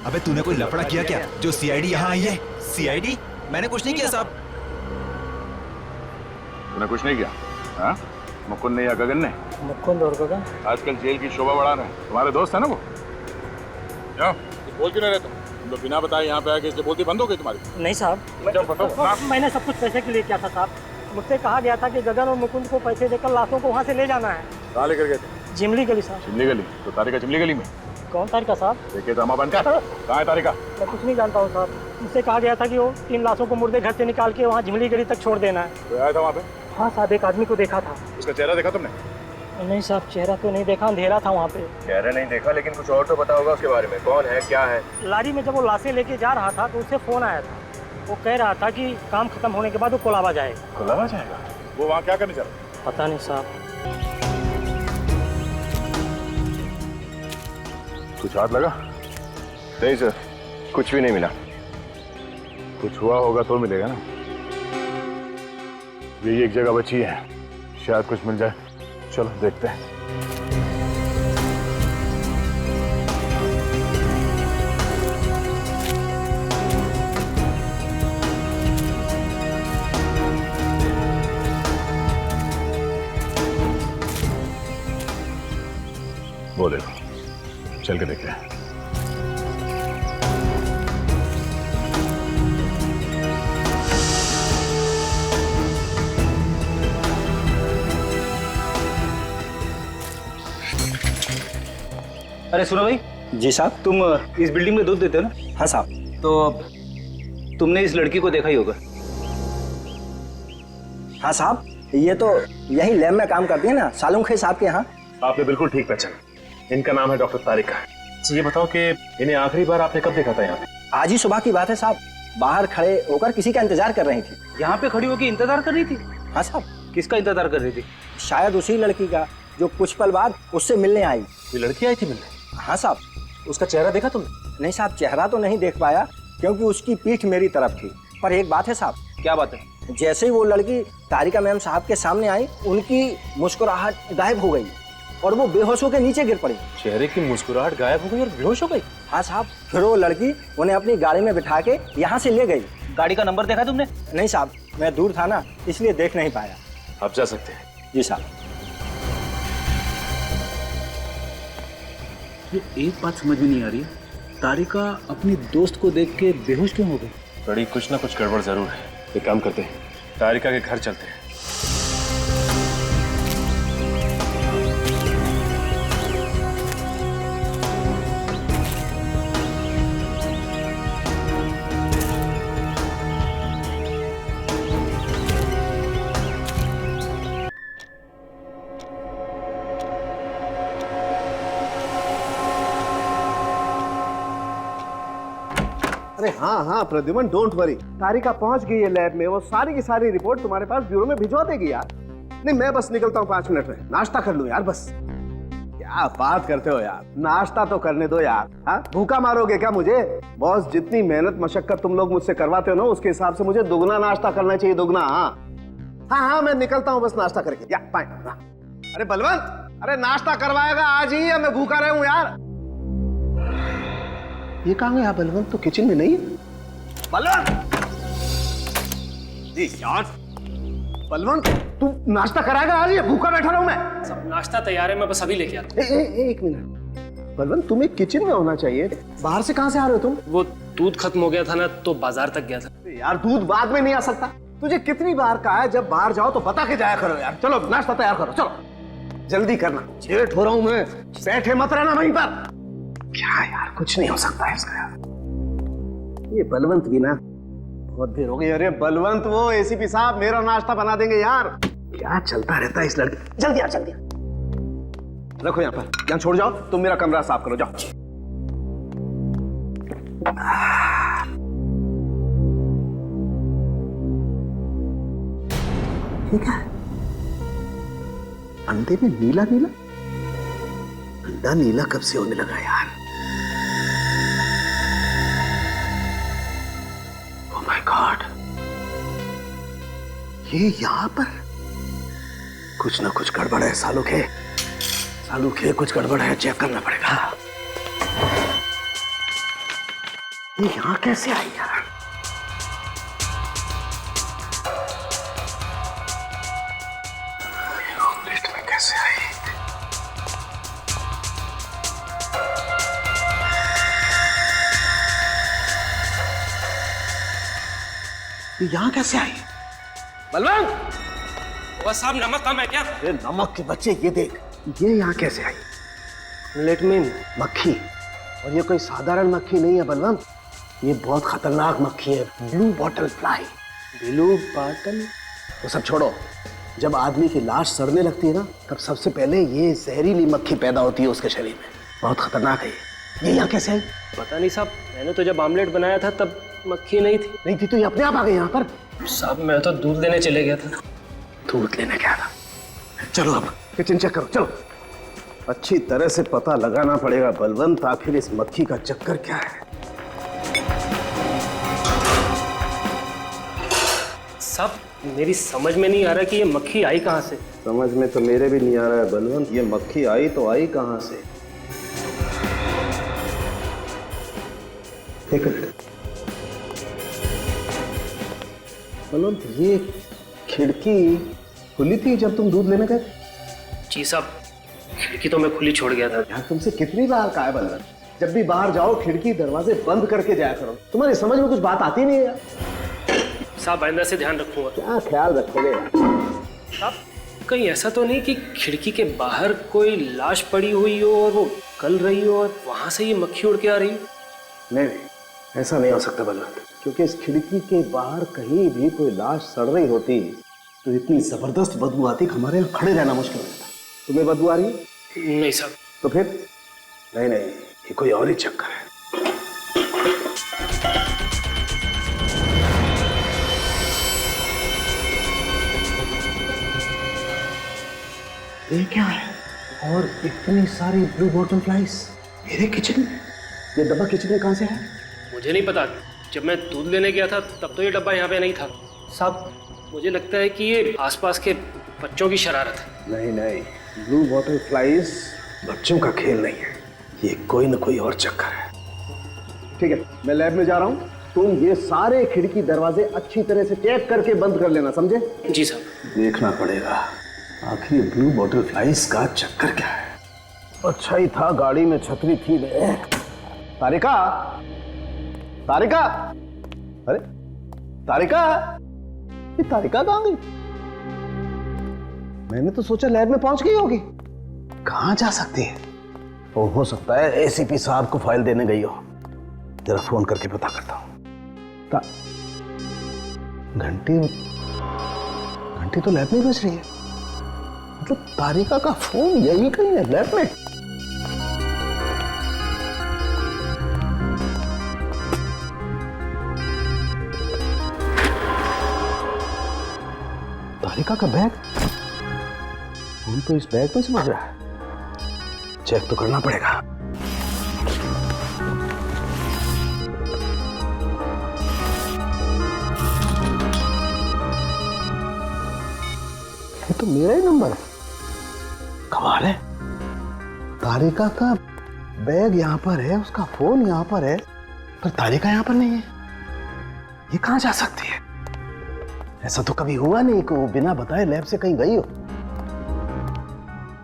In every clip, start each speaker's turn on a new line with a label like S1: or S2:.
S1: अबे तूने कोई लफड़ा किया क्या जो सीआईडी यहाँ आई है? सीआईडी? मैंने कुछ नहीं किया साहब।
S2: तूने कुछ नहीं किया? हाँ? मुकुंद ने या गगन ने?
S3: मुकुंद और गगन
S2: आजकल जेल की शोभा बढ़ा रहे हैं। तुम्हारे दोस्त है ना वो? क्या बोल क्यों नहीं रहे तुम लोग? बिना बताए यहाँ पे आके इससे बोलती बंद हो गई तुम्हारी?
S3: नहीं साहब, मैंने सब कुछ पैसे के लिए किया था साहब। मुझसे कहा गया था कि गगन और मुकुंद को पैसे देकर लाशों को वहाँ से ले जाना है।
S2: कहाँ लेकर गए थे?
S3: जिमली गली साहब।
S2: चिमली गली? तो तारिका चिमली गली में?
S3: कौन तारिका साहब?
S2: देखिए ड्रामा बंद कर। कहाँ है तारिका?
S3: मैं कुछ नहीं जानता हूँ साहब। मुझसे कहा गया था कि वो 3 लाशों को मुर्दे घर से निकाल के वहाँ जिमली गली तक छोड़ देना है।
S2: तो आया था वहाँ पे?
S3: हाँ साहब, एक आदमी को देखा था।
S2: उसका चेहरा देखा तुमने?
S3: नहीं साहब, चेहरा तो नहीं देखा, अंधेरा था वहाँ पे।
S4: चेहरा नहीं देखा, लेकिन कुछ और तो पता होगा उसके बारे में। कौन है, क्या है?
S3: लारी में जब वो लाशें लेके जा रहा था तो उससे फोन आया था। वो कह रहा था कि काम खत्म होने के बाद वो कोलाबा जाएगा।
S2: कोलाबा जाएगा? वो वहाँ क्या करने जा रहा है?
S3: पता नहीं साहब।
S2: कुछ हाथ लगा?
S4: नहीं सर, कुछ भी नहीं मिला।
S2: कुछ हुआ होगा तो मिलेगा ना। यही एक जगह बची है, शायद कुछ मिल जाए। चलो देखते हैं। वो देखो, चल के देखते हैं।
S5: अरे सुनो भाई।
S6: जी साहब।
S5: तुम इस बिल्डिंग में दूध देते हो ना?
S6: हाँ साहब।
S5: तो तुमने इस लड़की को देखा ही होगा।
S6: हाँ साहब, ये तो यही लैब में काम करती है ना, सालुंखे साहब के यहाँ।
S4: आपने बिल्कुल ठीक पहचाना। इनका नाम है डॉक्टर तारिका। तो ये बताओ कि इन्हें आखिरी बार आपने कब देखा था यहाँ पे?
S6: आज ही सुबह की बात है साहब। बाहर खड़े होकर किसी का इंतजार कर रही थी।
S5: यहाँ पे खड़ी होकर इंतजार कर रही थी?
S6: हाँ साहब।
S5: किसका इंतजार कर रही थी?
S6: शायद उसी लड़की का जो कुछ पल बाद उससे मिलने आई।
S4: ये लड़की आई थी मिलने?
S6: हाँ साहब।
S4: उसका चेहरा देखा तुमने?
S6: नहीं साहब, चेहरा तो नहीं देख पाया क्योंकि उसकी पीठ मेरी तरफ थी। पर एक बात है साहब।
S5: क्या बात है?
S6: जैसे ही वो लड़की तारिका मैम साहब के सामने आई, उनकी मुस्कुराहट गायब हो गई और वो बेहोश होकर नीचे गिर पड़ी।
S4: चेहरे की मुस्कुराहट गायब हो गई और बेहोश हो गई?
S6: हाँ साहब। फिर वो लड़की उन्हें अपनी गाड़ी में बिठा के यहाँ से ले गई।
S5: गाड़ी का नंबर देखा तुमने?
S6: नहीं साहब, मैं दूर था ना, इसलिए देख नहीं पाया।
S4: आप जा सकते हैं।
S6: जी साहब।
S5: ये एक बात समझ में नहीं आ रही, तारिका अपनी दोस्त को देख के बेहोश क्यों हो गई?
S4: बड़ी कुछ ना कुछ गड़बड़ जरूर है। एक काम करते हैं, तारिका के घर चलते हैं।
S7: अरे हाँ हाँ प्रद्युमन, डोंट वरी। तारिका पहुंच गई है लैब में। वो सारी की सारी रिपोर्ट तुम्हारे पास ब्यूरो में भिजवा देगी यार। नहीं, मैं बस निकलता हूँ 5 मिनट में। नाश्ता कर लूँ यार बस। क्या बात करते हो यार, नाश्ता तो करने दो यार। हाँ, भूखा मारोगे क्या मुझे? बॉस, जितनी मेहनत मशक्कत तुम लोग मुझसे करवाते हो ना, उसके हिसाब से मुझे दुगना नाश्ता करना चाहिए, दुगना। हाँ हाँ, मैं निकलता हूँ बस नाश्ता करके। या फाइन। अरे बलवंत, अरे नाश्ता करवाएगा आज ही या मैं भूखा रहा हूँ यार? ये कहाँ गया बलवंत? तो किचन में नहीं है। बलवंत जी यार, बलवंत तू नाश्ता कराएगा आज या भूखा बैठा रहूं मैं?
S3: सब नाश्ता तैयार है, मैं बस अभी लेके आता हूँ।
S7: एक मिनट बलवंत, तुम्हें किचन में होना चाहिए। बाहर से कहाँ से आ रहे हो तुम?
S3: वो दूध खत्म हो गया था ना, तो बाजार तक गया था।
S7: यार दूध बाद में नहीं आ सकता। तुझे कितनी बार कहा है जब बाहर जाओ तो बता के जाया करो यार। चलो नाश्ता तैयार करो, चलो जल्दी करना, लेट हो रहा हूं मैं। बैठे मत रहना वहीं पर। क्या यार, कुछ नहीं हो सकता है इसका यार। ये बलवंत भी ना, बहुत देर हो गई। अरे बलवंत, वो एसीपी साहब मेरा नाश्ता बना देंगे यार। क्या चलता रहता है इस लड़के। जल्दी आ, जल्दी रखो यहाँ पर। यहाँ छोड़ जाओ, तुम मेरा कमरा साफ करो, जाओ। ठीक है। अंडे में नीला नीला, अंडा नीला कब से होने लगा यार? ओह माय गॉड, ये यहां पर कुछ ना कुछ गड़बड़ है। सालुखे, सालुखे कुछ गड़बड़ है, चेक करना पड़ेगा। ये यहाँ कैसे आई यार? ऑमलेट में कैसे आई? ये यहाँ कैसे आई? बलवंत!
S8: वो साहब नमक कम है क्या?
S7: अरे नमक के बच्चे, ये देख, ये यहाँ कैसे आई? ऑमलेट में मक्खी, और ये कोई साधारण मक्खी नहीं है बलवंत, ये बहुत खतरनाक मक्खी है, blue bottle fly. Blue bottle? वो सब छोड़ो, जब आदमी की लाश सड़ने लगती है ना, तब सबसे पहले ये जहरीली मक्खी पैदा होती है उसके शरीर में। बहुत खतरनाक है ये यहाँ कैसे आई?
S8: पता नहीं साहब, मैंने तो जब आमलेट बनाया था तब मक्खी नहीं थी।
S7: नहीं थी तो ये अपने आप आ गई यहाँ पर?
S8: साहब मैं तो दूध लेने चले गया था।
S7: दूध लेने गया था? चलो अब किचन चेक करो, चलो। अच्छी तरह से पता लगाना पड़ेगा बलवंत, आखिर इस मक्खी का चक्कर क्या है।
S8: साहब मेरी समझ में नहीं आ रहा कि ये मक्खी आई कहाँ से।
S7: समझ में तो मेरे भी नहीं आ रहा है बलवंत, ये मक्खी आई तो आई कहाँ से? एक मिनट बलवंत, ये खिड़की खुली थी जब तुम दूध लेने गए?
S8: जी साहब, खिड़की तो मैं खुली छोड़ गया था।
S7: यार तुमसे कितनी बार कहा है बलवंत, जब भी बाहर जाओ खिड़की दरवाजे बंद करके जाया करो। तुम्हारी समझ में कुछ बात आती नहीं है यार।
S8: साहब आइंदा से ध्यान रखूंगा।
S7: क्या ख्याल रखोगे?
S8: साहब कहीं ऐसा तो नहीं कि खिड़की के बाहर कोई लाश पड़ी हुई हो और वो गल रही हो और वहां से ये मक्खी उड़ के आ रही हो?
S7: नहीं, ऐसा नहीं हो सकता बलवंत, क्योंकि इस खिड़की के बाहर कहीं भी कोई लाश सड़ रही होती तो इतनी जबरदस्त बदबू आती कि हमारे यहाँ खड़े रहना मुश्किल हो जाता। तुम्हें बदबू आ रही है?
S8: नहीं साहब।
S7: तो फिर? नहीं, ये कोई और ही चक्कर है। ये क्या है? और इतनी सारी ब्लू बॉटल फ्लाइज मेरे किचन में? ये डब्बा किचन में कहां से है?
S8: मुझे नहीं पता, जब मैं दूध लेने गया था तब तो ये डब्बा यहाँ पे नहीं था। साहब मुझे लगता है कि ये आसपास के बच्चों की शरारत है।
S7: नहीं, ब्लू बॉटल फ्लाइज बच्चों का खेल नहीं है, ये कोई ना कोई और चक्कर है। ठीक है, मैं लैब में जा रहा हूँ, तुम ये सारे खिड़की दरवाजे अच्छी तरह से टैप करके बंद कर लेना, समझे?
S8: जी साहब।
S7: देखना पड़ेगा आखिर ब्लू बॉटल फ्लाइज का चक्कर क्या है। अच्छा ही था गाड़ी में छतरी थी। तारिका, तारिका, अरे तारिका, ये तारिका कहाँ गई? मैंने तो सोचा लैब में पहुंच गई होगी। कहाँ जा सकती है? वो हो सकता है एसीपी साहब को फाइल देने गई हो। जरा फोन करके पता करता हूं। घंटी तो लैब में बज रही है, मतलब तारिका का फोन यही कहीं है लैब में। तारिका का बैग, फोन तो इस बैग में समझ रहा है, चेक तो करना पड़ेगा। ये तो मेरा ही नंबर है, कमाल है। तारिका का बैग यहां पर है, उसका फोन यहां पर है, पर तारिका यहां पर नहीं है। ये कहां जा सकती है? ऐसा तो कभी हुआ नहीं कि वो बिना बताए लैब से कहीं गई हो।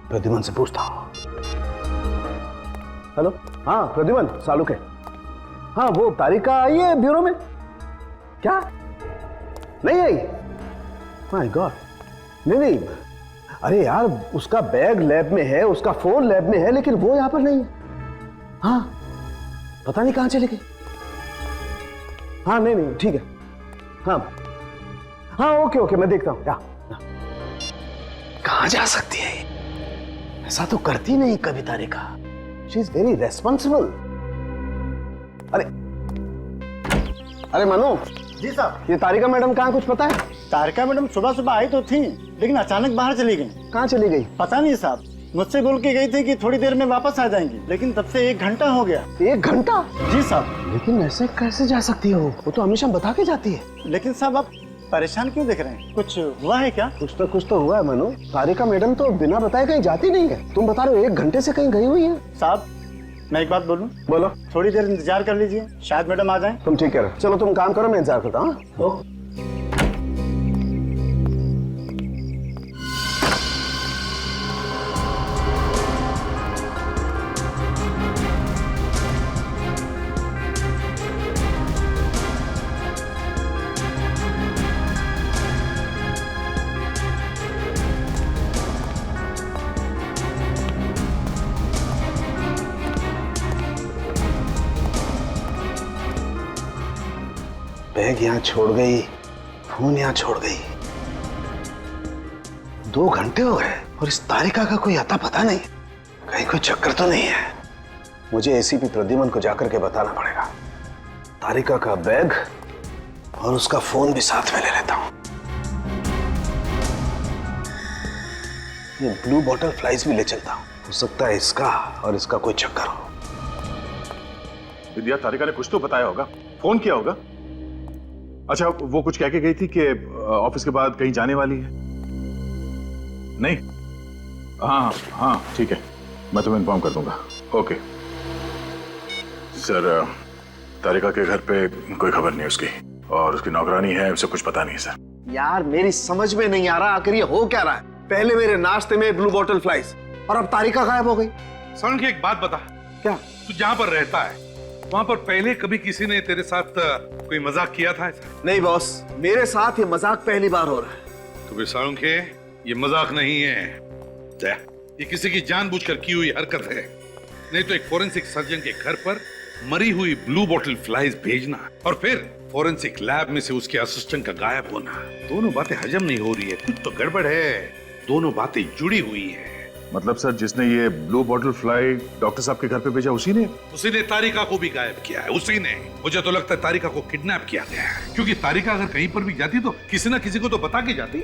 S7: प्रद्युमन से पूछता हूं। हेलो, हाँ प्रद्युमन, सालुक है। हाँ, वो तारिका आई है ब्यूरो में? क्या नहीं आई? माय गॉड, नहीं, अरे यार उसका बैग लैब में है, उसका फोन लैब में है, लेकिन वो यहां पर नहीं है। हाँ, पता नहीं कहां चली गई। हाँ नहीं, ठीक है। हाँ, ओके, मैं देखता हूं। कहां जा सकती है? ऐसा तो करती नहीं कभी Tarika. She is very responsible. अरे मनु।
S9: जी साहब।
S7: ये तारिका मैडम कहाँ, कुछ पता है?
S9: तारिका मैडम सुबह आई तो थी, लेकिन अचानक बाहर चली गई।
S7: कहाँ चली गई?
S9: पता नहीं साहब, मुझसे बोल के गई थी कि थोड़ी देर में वापस आ जाएंगी, लेकिन तब से 1 घंटा हो गया।
S7: 1 घंटा?
S9: जी साहब।
S7: लेकिन ऐसे कैसे जा सकती हो? वो तो हमेशा बता के जाती है।
S9: लेकिन साहब आप परेशान क्यों दिख रहे हैं? कुछ हुआ है क्या?
S7: कुछ तो हुआ है मनु। तारिका मैडम तो बिना बताए कहीं जाती नहीं है। तुम बता रहे हो 1 घंटे से कहीं गई हुई है।
S9: साहब मैं एक बात बोलूं?
S7: बोलो।
S9: थोड़ी देर इंतजार कर लीजिए, शायद मैडम आ जाएं।
S7: तुम ठीक कह रहे हो। चलो तुम काम करो, मैं इंतजार करता हूँ। बैग यहाँ छोड़ गई, फोन यहाँ छोड़ गई। 2 घंटे हो गए और इस तारिका का कोई अता पता नहीं। कहीं कोई चक्कर तो नहीं है। मुझे एसीपी प्रद्युमन को जाकर के बताना पड़ेगा। तारिका का बैग और उसका फोन भी साथ में ले लेता हूं। ये ब्लू बॉटल फ्लाइज भी ले चलता हूं। हो सकता है इसका और इसका कोई चक्कर हो।
S2: विद्या, तारिका ने कुछ तो बताया होगा, फोन किया होगा। अच्छा, वो कुछ कह के गई थी कि ऑफिस के बाद कहीं जाने वाली है? नहीं? हाँ हाँ ठीक है, मैं तुम्हें इन्फॉर्म कर दूंगा। ओके सर, तारिका के घर पे कोई खबर नहीं उसकी, और उसकी नौकरानी है, उसे कुछ पता नहीं है सर।
S7: यार मेरी समझ में नहीं आ रहा आखिर ये हो क्या रहा है। पहले मेरे नाश्ते में ब्लू बॉटल फ्लाइज और अब तारिका गायब हो गई।
S10: सरण की एक बात बता,
S7: क्या?
S10: तू जहाँ पर रहता है वहाँ पर पहले कभी किसी ने तेरे साथ कोई मजाक किया था ऐसा?
S7: नहीं बॉस, मेरे साथ ये मजाक पहली बार हो रहा है।
S10: तो फिर सरण के ये मजाक नहीं है, ये किसी की जानबूझकर की हुई हरकत है। नहीं तो एक फोरेंसिक सर्जन के घर पर मरी हुई ब्लू बॉटल फ्लाइज भेजना और फिर फोरेंसिक लैब में से उसके असिस्टेंट का गायब होना, दोनों बातें हजम नहीं हो रही है। कुछ तो गड़बड़ है, दोनों बातें जुड़ी हुई है।
S2: मतलब सर, जिसने ये ब्लू बॉटल फ्लाई डॉक्टर साहब के घर पे भेजा उसी ने
S10: तारिका को भी गायब किया है। उसी ने, मुझे तो लगता है तारिका को किडनैप किया गया है, क्योंकि तारिका अगर कहीं पर भी जाती तो किसी ना किसी को तो बता के जाती।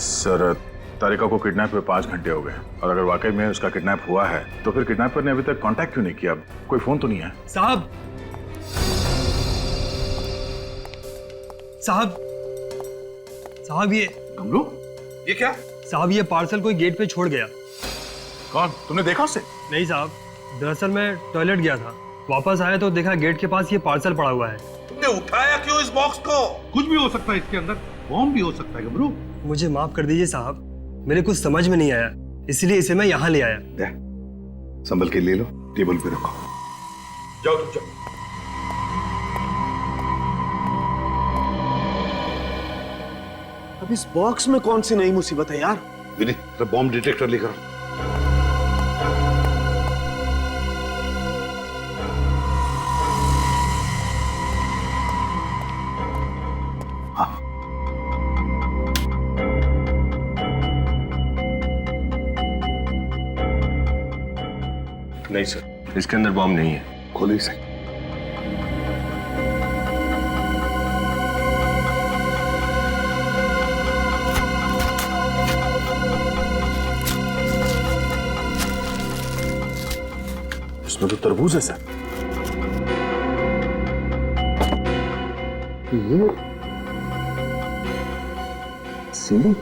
S2: सर, तारिका को किडनैप हुए 5 घंटे हो गए, और अगर वाकई में उसका किडनैप हुआ है तो फिर किडनैपर ने अभी तक कांटेक्ट क्यों नहीं किया? कोई फोन तो नहीं है?
S1: साहब साहब साहब, ये
S10: गमलू, ये क्या?
S1: साहब, ये पार्सल कोई गेट पे छोड़ गया।
S2: कौन? तुमने देखा उसे?
S1: नहीं साहब, दरअसल मैं टॉयलेट गया था, वापस आया तो देखा गेट के पास ये पार्सल पड़ा हुआ है।
S10: तुमने उठाया क्यों इस बॉक्स को? कुछ भी हो सकता है इसके अंदर, बॉम्ब भी हो सकता है गमरू।
S1: मुझे माफ कर दीजिए साहब, मेरे कुछ समझ में नहीं आया, इसलिए इसे मैं यहाँ ले आया।
S10: संभल के ले लो, टेबल पे रखो। जाओ तुम जाओ।
S7: अब इस बॉक्स में कौन सी नई मुसीबत है यार?
S10: विनीत, बॉम्ब डिटेक्टर लेकर।
S4: नहीं सर, इसके अंदर बॉम्ब नहीं है।
S10: खोली से।
S2: इसमें तो तरबूज है सर।
S7: ये सीढ़ी,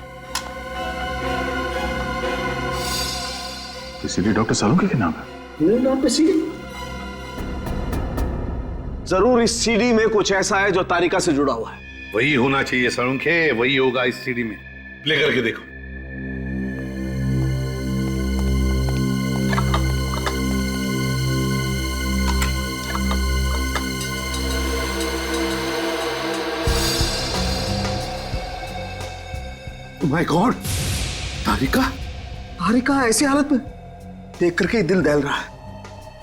S2: इसीलिए डॉक्टर सालुंके के नाम है।
S7: मेरे नाम पे सीढ़ी? जरूर इस सीढ़ी में कुछ ऐसा है जो तारिका से जुड़ा हुआ है।
S10: वही होना चाहिए सड़ुंखे, वही होगा इस सीढ़ी में। प्ले करके देखो। माय गॉड, तारिका!
S7: तारिका ऐसी हालत में देख करके ही दिल दहल रहा है।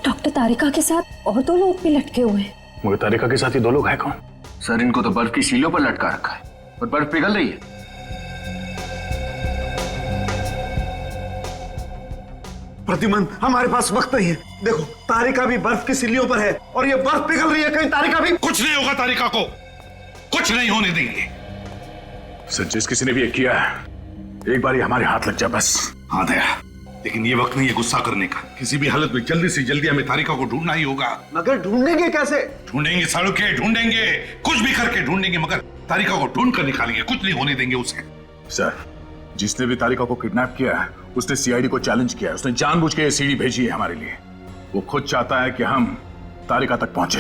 S11: डॉक्टर तारिका के साथ और 2 लोग भी लटके हुए हैं।
S2: मगर तारिका के साथ ये 2 लोग हैं कौन?
S4: सर, इनको तो बर्फ की सीलों पर लटका रखा है और बर्फ पिघल रही है।
S7: प्रद्युमन, हमारे पास वक्त नहीं है। देखो, तारिका भी बर्फ की सीढ़ियों पर है और ये बर्फ पिघल रही है, कहीं तारिका भी।
S10: कुछ नहीं होगा, तारिका को कुछ नहीं होने देंगे।
S2: सर, जिस किसी ने भी ये किया है, एक बार ही हमारे हाथ लग जाए बस।
S10: हाँ दया, लेकिन ये वक्त नहीं है गुस्सा करने का। किसी भी हालत में जल्दी से जल्दी हमें तारिका को ढूंढना ही होगा।
S7: मगर ढूंढेंगे कैसे?
S10: ढूंढेंगे सालुके, ढूंढेंगे, कुछ भी करके ढूंढेंगे, मगर तारिका को ढूंढ कर निकालेंगे। कुछ नहीं होने देंगे उसे।
S2: सर, जिसने भी तारिका को किडनैप किया है उसने सीआईडी को चैलेंज किया है। उसने जानबूझ के ये सीढ़ी भेजी है हमारे लिए। वो खुद चाहता है कि हम तारिका तक पहुंचे।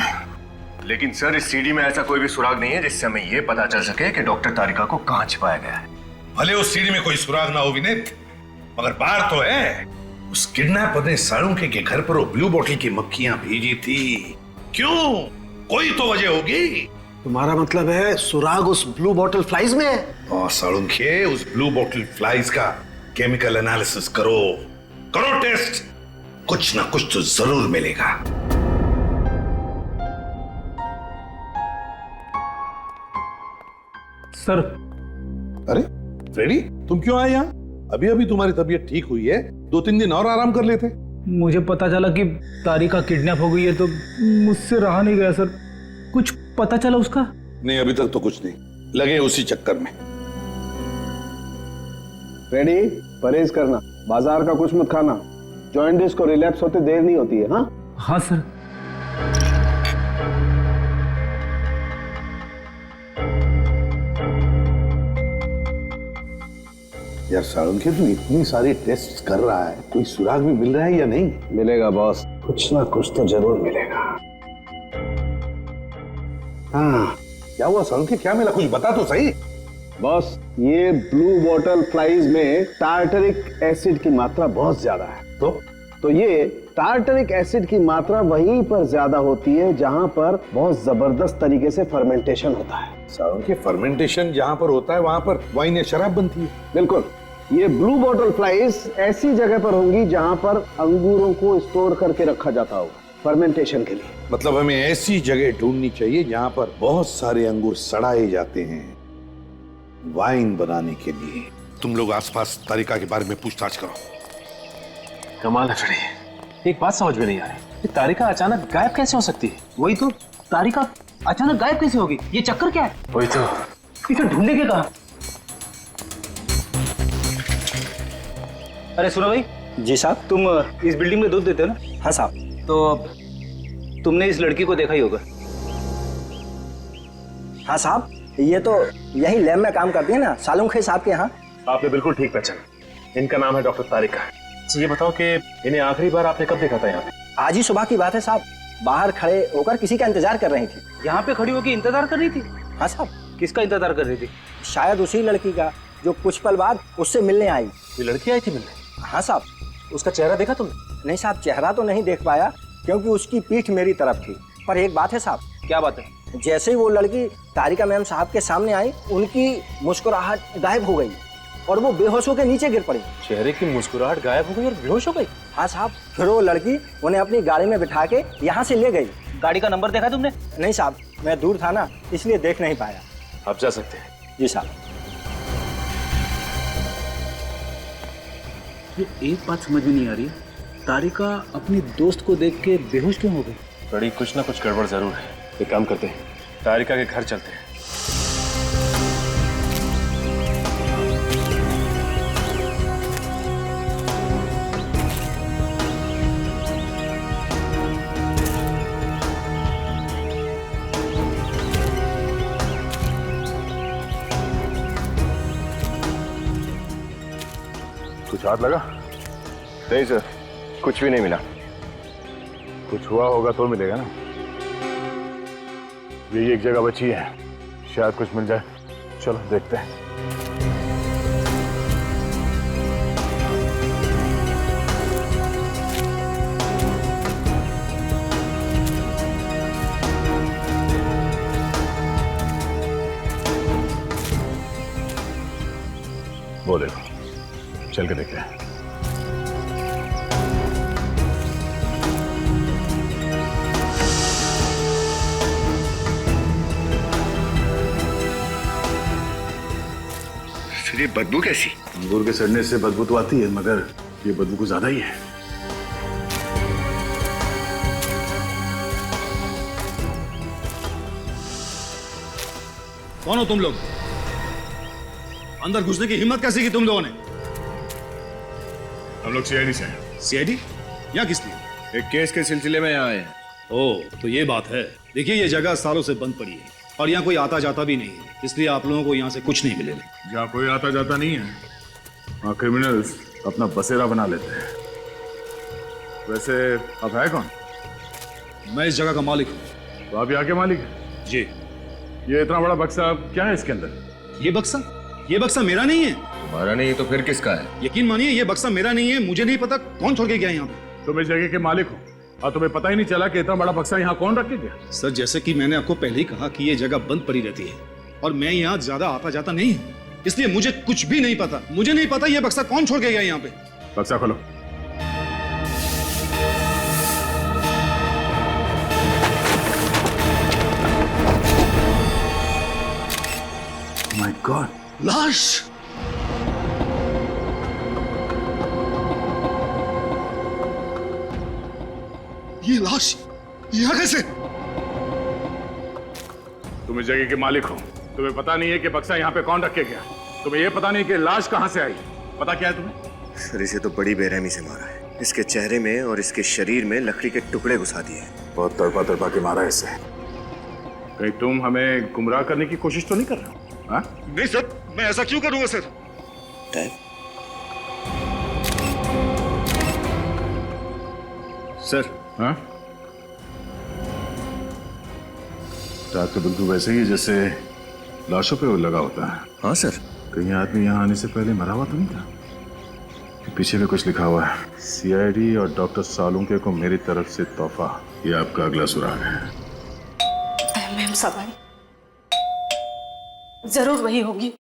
S4: लेकिन सर इस सीडी में ऐसा कोई भी सुराग नहीं है जिससे हमें ये पता चल सके कि डॉक्टर तारिका को कहाँ छिपाया गया है।
S10: भले उस सीढ़ी में कोई सुराग ना हो विनीत, मगर बात तो है उस किडनैपर ने साळुंखे के घर पर वो ब्लू बोतल की मक्खियां भेजी थी। क्यों? कोई तो वजह होगी।
S7: तुम्हारा मतलब है सुराग उस ब्लू बॉटल फ्लाइज में है?
S10: और साळुंखे उस ब्लू बोतल फ्लाइज का केमिकल एनालिसिस करो, करो टेस्ट, कुछ ना कुछ तो जरूर मिलेगा।
S5: सर।
S10: अरे फ्रेडी, तुम क्यों आए यहाँ? अभी अभी तुम्हारी तबीयत ठीक हुई है, 2-3 दिन और आराम कर लेते।
S5: मुझे पता चला कि तारिका किडनैप हो गई है तो मुझसे रहा नहीं गया सर। कुछ पता चला उसका?
S10: नहीं, अभी तक तो कुछ नहीं, लगे उसी चक्कर में।
S7: रेडी, परहेज करना, बाजार का कुछ मत खाना। जॉइंटिस को रिलैप्स होते देर नहीं होती है। हाँ
S5: हाँ सर।
S10: यार साळुंखे, तू इतनी सारी टेस्ट कर रहा है, कोई सुराग भी मिल रहा है या नहीं?
S7: मिलेगा बॉस, कुछ ना कुछ तो जरूर मिलेगा।
S10: हाँ, क्या हुआ साळुंखे? क्या मिला? कुछ बता तो सही।
S7: बॉस, ये ब्लू बॉटल फ्लाइज में टार्टरिक एसिड की मात्रा बहुत ज्यादा है। तो ये टार्टरिक एसिड की मात्रा वहीं पर ज्यादा होती है जहां पर बहुत जबरदस्त तरीके से फर्मेंटेशन होता है।
S10: साळुंखे, फर्मेंटेशन जहां पर होता है वहां पर वाइन या शराब बनती है।
S7: बिल्कुल, ये ब्लू बॉटल फ्लाइज ऐसी जगह पर होंगी जहां पर अंगूरों को स्टोर करके रखा जाता होगा फर्मेंटेशन के लिए।
S10: मतलब हमें ऐसी जगह ढूंढनी चाहिए जहां पर बहुत सारे अंगूर सड़ाए जाते हैं वाइन बनाने के लिए। तुम लोग आसपास तारिका के बारे में पूछताछ करो।
S4: कमाल है फ्रेडी, एक बात समझ में नहीं आ रही, तारिका अचानक गायब कैसे हो सकती है?
S5: वही तो, तारिका अचानक गायब कैसे होगी? ये चक्कर क्या है?
S4: वही तो,
S5: इसे ढूंढने के कहा। अरे सुनो भाई।
S6: जी साहब।
S5: तुम इस बिल्डिंग में दूध देते हो ना?
S6: हाँ साहब।
S5: तो तुमने इस लड़की को देखा ही होगा।
S6: हाँ साहब, ये तो यही लैब में काम करती है ना, साळुंखे साहब के यहाँ।
S4: आपने बिल्कुल ठीक पहचाना, इनका नाम है डॉक्टर तारिका। ये बताओ कि इन्हें आखिरी बार आपने कब देखा था यहाँ पे?
S6: आज ही सुबह की बात है साहब, बाहर खड़े होकर किसी का इंतजार कर रही थी।
S5: यहाँ पे खड़ी होकर इंतजार कर रही थी?
S6: हाँ साहब।
S5: किसका इंतजार कर रही थी?
S6: शायद उसी लड़की का जो कुछ पल बाद उससे मिलने आई।
S4: ये लड़की आई थी मिलने?
S6: हाँ साहब।
S4: उसका चेहरा देखा तुमने?
S6: नहीं साहब, चेहरा तो नहीं देख पाया क्योंकि उसकी पीठ मेरी तरफ थी। पर एक बात है साहब।
S5: क्या बात है?
S6: जैसे ही वो लड़की तारिका मैम साहब के सामने आई, उनकी मुस्कुराहट गायब हो गई और वो बेहोश होकर नीचे गिर पड़ी।
S4: चेहरे की मुस्कुराहट गायब हो गई और बेहोश हो गई?
S6: हाँ साहब। फिर वो लड़की उन्हें अपनी गाड़ी में बिठा के यहाँ से ले गई।
S5: गाड़ी का नंबर देखा तुमने?
S6: नहीं साहब, मैं दूर था ना, इसलिए देख नहीं पाया।
S4: आप जा सकते हैं।
S6: जी साहब।
S5: ये एक बात समझ में नहीं आ रही, तारिका अपनी दोस्त को देख के बेहोश क्यों हो गई?
S4: बड़ी कुछ ना कुछ गड़बड़ जरूर है। एक काम करते हैं, तारिका के घर चलते हैं।
S2: कुछ हाथ लगा?
S4: नहीं सर, कुछ भी नहीं मिला।
S2: कुछ हुआ होगा तो मिलेगा ना। यही एक जगह बची है, शायद कुछ मिल जाए। चलो देखते हैं। वो देखो, चल के देखते हैं।
S10: ये बदबू कैसी?
S2: अंगूर के सड़ने से बदबू तो आती है, मगर ये बदबू कुछ ज्यादा ही है।
S5: कौन हो तुम लोग? अंदर घुसने की हिम्मत कैसे की तुम लोगों ने?
S2: हम लोग सीआईडी से हैं।
S5: सीआईडी? यहाँ किस लिए?
S7: एक केस के सिलसिले में यहाँ आए हैं।
S5: ओह, तो ये बात है। देखिए, ये जगह सालों से बंद पड़ी है और यहाँ कोई आता जाता भी नहीं है, इसलिए आप लोगों को यहाँ से कुछ नहीं मिलेगा।
S2: जहाँ कोई आता जाता नहीं है, वहाँ क्रिमिनल्स अपना बसेरा बना लेते हैं। वैसे अब है कौन?
S5: मैं इस जगह का मालिक हूँ।
S2: तो आप यहाँ के मालिक हैं?
S5: जी।
S2: ये इतना बड़ा बक्सा क्या है इसके अंदर?
S5: ये बक्सा मेरा नहीं है।
S12: तुम्हारा नहीं तो फिर किसका है?
S5: यकीन मानिए ये बक्सा मेरा नहीं है। मुझे नहीं पता कौन छोड़ के गया यहाँ पे।
S2: तुम इस जगह के मालिक हो और तुम्हें पता ही नहीं चला कि इतना बड़ा बक्सा यहाँ कौन रख के गया?
S5: सर, जैसे कि मैंने आपको पहले ही कहा कि ये जगह बंद पड़ी रहती है और मैं यहाँ ज्यादा आता जाता नहीं हूँ, इसलिए मुझे कुछ भी नहीं पता। मुझे नहीं पता ये बक्सा कौन छोड़ के गया यहाँ पे।
S2: बक्सा खोलो। माय गॉड,
S5: लाश! ये लाश यहाँ कैसे?
S2: तुम इस जगह के मालिक हो, तुम्हें पता नहीं है कि बक्सा यहाँ पे कौन रख के गया? तुम्हें यह पता नहीं कि लाश कहाँ से आई? पता क्या है तुम्हें?
S12: सर, इसे तो बड़ी बेरहमी से मारा है। इसके चेहरे में और इसके शरीर में लकड़ी के टुकड़े घुसा दिए।
S2: बहुत तड़पा तड़पा के मारा है इसे। कहीं तुम हमें गुमराह करने की कोशिश तो नहीं कर रहे हो? हाँ?
S5: नहीं सर, मैं ऐसा क्यों करूंगा सर? सर।
S2: हाँ? रात तो बिल्कुल वैसे ही जैसे लाशों पे वो लगा होता है।
S12: हाँ सर।
S2: कहीं आदमी यहाँ आने से पहले मरा हुआ तो नहीं था? पीछे में कुछ लिखा हुआ है, सीआईडी और डॉक्टर सालुंके को मेरी तरफ से तोहफा। ये आपका अगला सुराग है।
S11: मैम साहब जरूर वही होगी।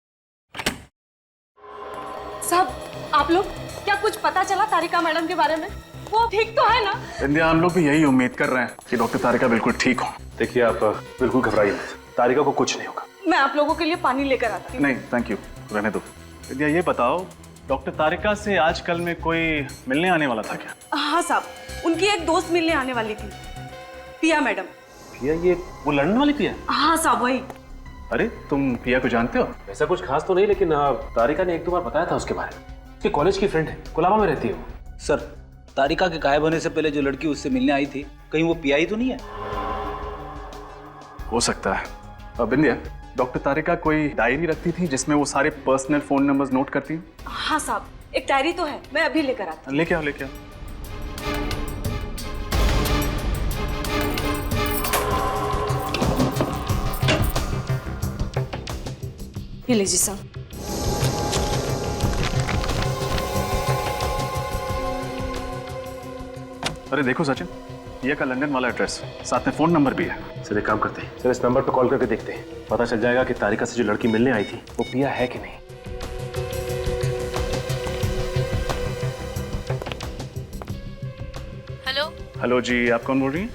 S13: साहब, आप लोग क्या कुछ पता चला तारिका मैडम के बारे में? वो ठीक तो है ना?
S2: इंडिया, हम लोग भी यही उम्मीद कर रहे हैं कि डॉक्टर तारिका बिल्कुल ठीक हो।
S4: देखिए, आप बिल्कुल घबराइए मत, तारिका को कुछ नहीं होगा।
S13: मैं आप लोगों के लिए पानी लेकर आती हूँ।
S2: नहीं थैंक यू, रहने दो। इंडिया, ये बताओ डॉक्टर तारिका से आजकल में कोई मिलने आने वाला था क्या?
S13: हाँ साहब, उनकी एक दोस्त मिलने आने वाली थी, पिया मैडम।
S4: पिया? ये वो लंदन वाली पिया?
S13: हाँ साहब, वही।
S2: अरे तुम पिया को जानते हो?
S4: ऐसा कुछ खास तो नहीं, लेकिन तारिका ने एक दो बार बताया था उसके बारे में। उसके कॉलेज की फ्रेंड है, कोलाबा में रहती है वो।
S14: सर, तारिका के गायब होने से पहले जो लड़की उससे मिलने आई थी, कहीं वो पिया ही तो नहीं है?
S2: हो सकता है। अब इंडिया, डॉक्टर तारिका कोई डायरी रखती थी जिसमें वो सारे पर्सनल फोन नंबर्स नोट करती है?
S13: हाँ साहब, एक डायरी तो है, मैं अभी लेकर आती हूँ।
S2: लेके आओ, लेके आओ।
S13: ये लीजिए साहब।
S2: अरे देखो सचिन, पिया का लंदन वाला एड्रेस, साथ में फोन नंबर भी है।
S4: सर, एक काम करते हैं, सर इस नंबर पर कॉल करके देखते हैं, पता चल जाएगा कि तारिका से जो लड़की मिलने आई थी वो पिया है कि नहीं।
S15: हेलो।
S2: हेलो जी, आप कौन बोल रही हैं?